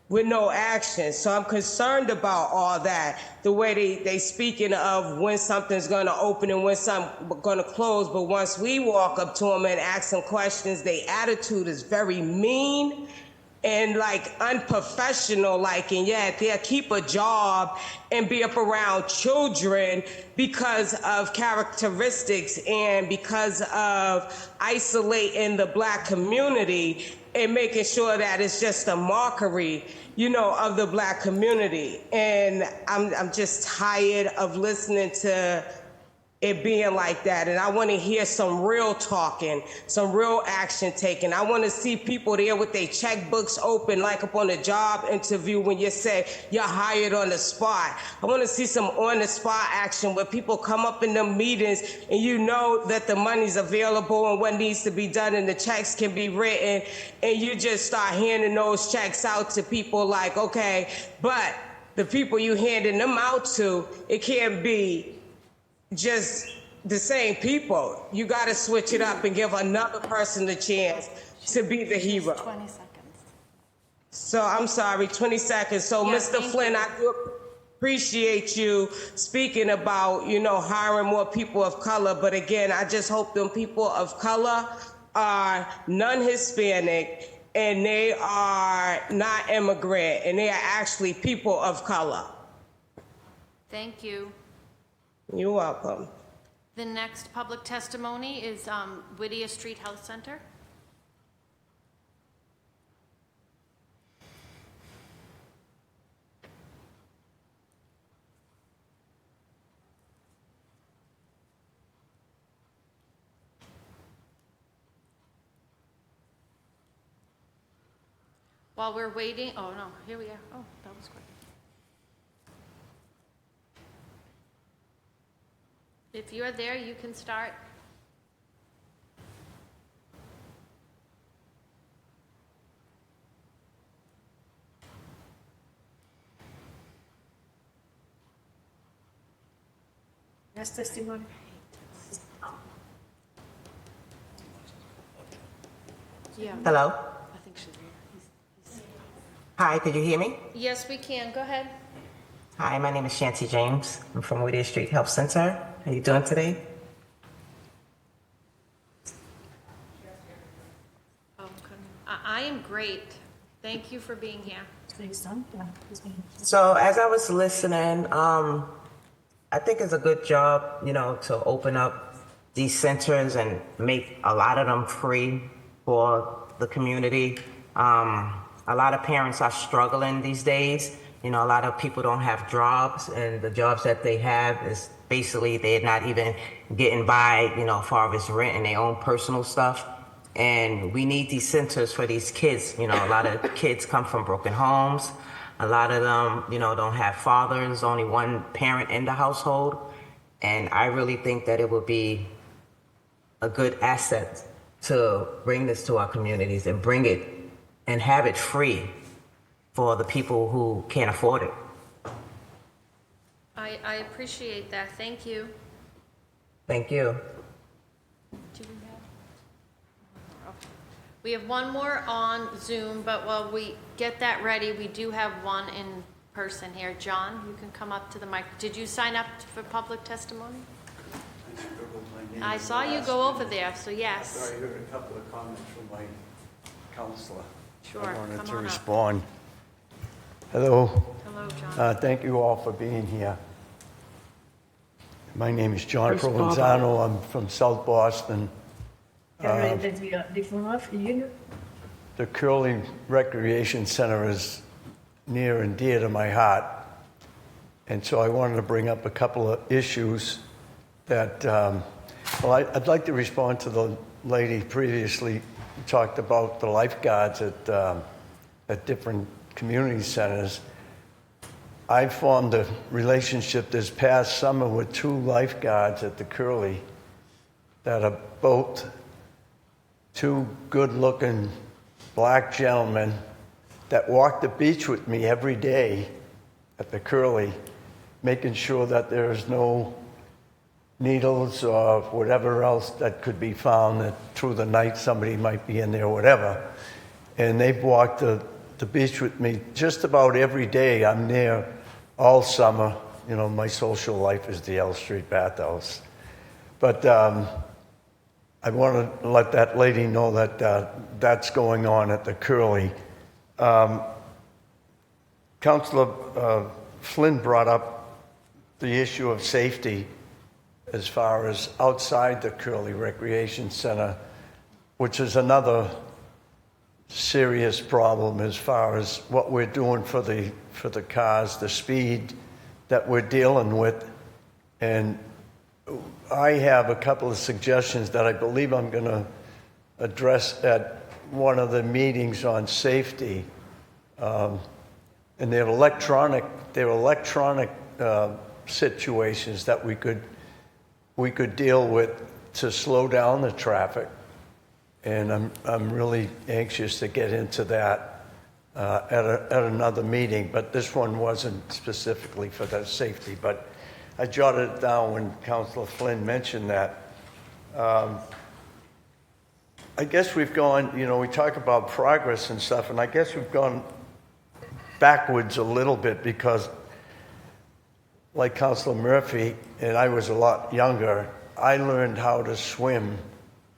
with no action. So I'm concerned about all that, the way they speaking of when something's gonna open and when something's gonna close, but once we walk up to them and ask them questions, their attitude is very mean and like unprofessional, like, and yet they'll keep a job and be up around children because of characteristics and because of isolating the black community and making sure that it's just a mockery, you know, of the black community. And I'm just tired of listening to it being like that. And I want to hear some real talking, some real action taken. I want to see people there with their checkbooks open, like up on a job interview when you say you're hired on the spot. I want to see some on the spot action where people come up in the meetings and you know that the money's available and what needs to be done and the checks can be written, and you just start handing those checks out to people like, okay, but the people you handing them out to, it can't be just the same people. You got to switch it up and give another person the chance to be the hero. 20 seconds. So I'm sorry, 20 seconds. So Yeah, Mr. thank Flynn, you. I do appreciate you speaking about, you know, hiring more people of color. But again, I just hope them people of color are non-Hispanic and they are not immigrant and they are actually people of color. Thank you. You're welcome. The next public testimony is Whittier Street Health Center. While we're waiting, oh no, here we are. Oh, that was quick. If you're there, you can start. That's testimony. Yeah. Hello? I think she's here. Hi, could you hear me? Yes, we can. Go ahead. Hi, my name is Shanty James. I'm from Whittier Street Health Center. How you doing today? Oh, I am great. Thank you for being here. So as I was listening, I think it's a good job, to open up these centers and make a lot of them free for the community. A lot of parents are struggling these days. A lot of people don't have jobs, and the jobs that they have is basically they're not even getting by, as far as rent and their own personal stuff. And we need these centers for these kids. A lot of kids come from broken homes. A lot of them, don't have fathers, only one parent in the household. And I really think that it would be a good asset to bring this to our communities and bring it and have it free for the people who can't afford it. I appreciate that. Thank you. Thank you. Do we have? Okay. We have one more on Zoom, but while we get that ready, we do have one in person here. John, you can come up to the mic. Did you sign up for public testimony? I saw you go over there, so yes. I heard a couple of comments from my counselor. Sure, I wanted come to on up. respond. Hello. Hello, John. Thank you all for being here. My name is John Provenzano. I'm from South Boston. The Curly Recreation Center is near and dear to my heart. And so I wanted to bring up a couple of issues that, I'd like to respond to the lady previously who talked about the lifeguards at different community centers. I formed a relationship this past summer with 2 lifeguards at the Curly that are both 2 good-looking black gentlemen that walk the beach with me every day at the Curly, making sure that there's no needles or whatever else that could be found, that through the night somebody might be in there or whatever. And they've walked the beach with me just about every day. I'm there all summer. My social life is the L Street bathhouse. But I want to let that lady know that that's going on at the Curly. Councilor Flynn brought up the issue of safety as far as outside the Curly Recreation Center, which is another serious problem as far as what we're doing for the cars, the speed that we're dealing with. And I have a couple of suggestions that I believe I'm going to address at one of the meetings on safety. And they're electronic situations that we could deal with to slow down the traffic. And I'm really anxious to get into that at another meeting, but this one wasn't specifically for that safety. But I jotted it down when Councilor Flynn mentioned that. I guess we've gone, we talk about progress and stuff, and I guess we've gone backwards a little bit because, like Councilor Murphy, and I was a lot younger, I learned how to swim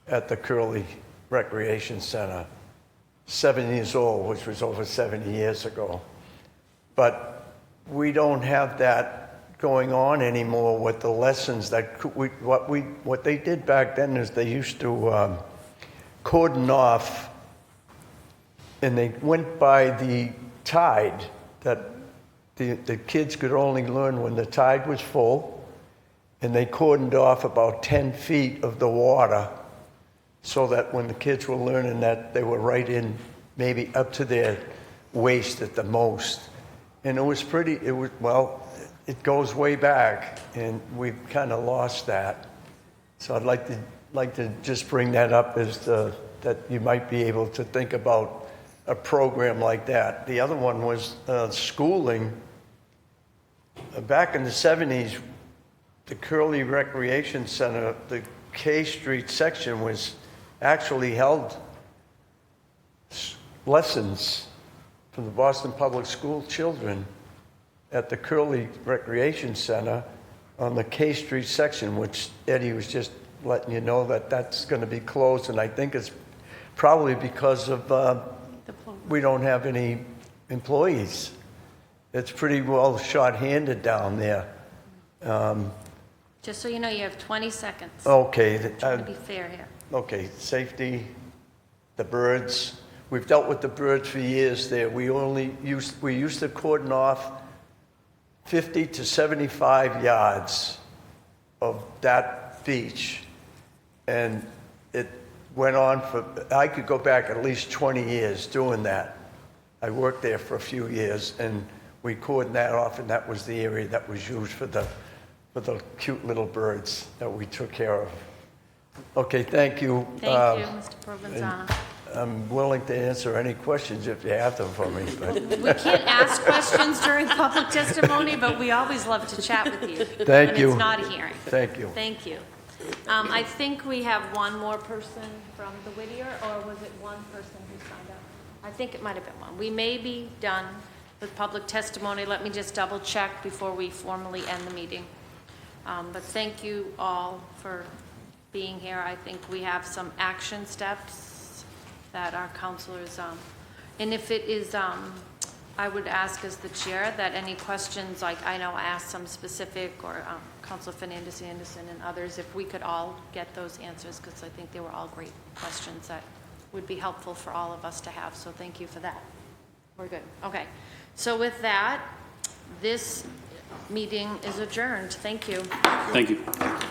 at the Curly Recreation Center, 7 years old, which was over 70 years ago. But we don't have that going on anymore with the lessons that what they did back then is they used to cordon off, and they went by the tide, that the kids could only learn when the tide was full, and they cordoned off about 10 feet of the water so that when the kids were learning that, they were right in, maybe up to their waste at the most. And it goes way back, and we've kind of lost that. So I'd like to just bring that up that you might be able to think about a program like that. The other one was schooling. Back in the 70s, the Curley Recreation Center, the K Street section was actually held lessons from the Boston Public School children at the Curley Recreation Center on the K Street section, which Eddie was just letting you know that that's going to be closed, and I think it's probably because of we don't have any employees. It's pretty well short-handed down there. Just so you know, you have 20 seconds. Okay. Trying to be fair here. Okay, safety, the birds. We've dealt with the birds for years there. We used to cordon off 50 to 75 yards of that beach. And it went on I could go back at least 20 years doing that. I worked there for a few years, and we cordoned that off, and that was the area that was used for the cute little birds that we took care of. Okay, thank you. Thank you, Mr. Provenzano. I'm willing to answer any questions if you have them for me. But We can't ask questions during public testimony, but we always love to chat with you. Thank you. When it's not a hearing. Thank you. Thank you. I think we have one more person from the Whittier, or was it one person who signed up? I think it might have been one. We may be done with public testimony. Let me just double check before we formally end the meeting. But thank you all for being here. I think we have some action steps that our counselors, and if it is, I would ask as the chair that any questions, like I know I asked some specific, or Councilor Fernandez-Anderson and others, if we could all get those answers, because I think they were all great questions that would be helpful for all of us to have. So thank you for that. We're good. Okay. So with that, this meeting is adjourned. Thank you. Thank you. Thank you.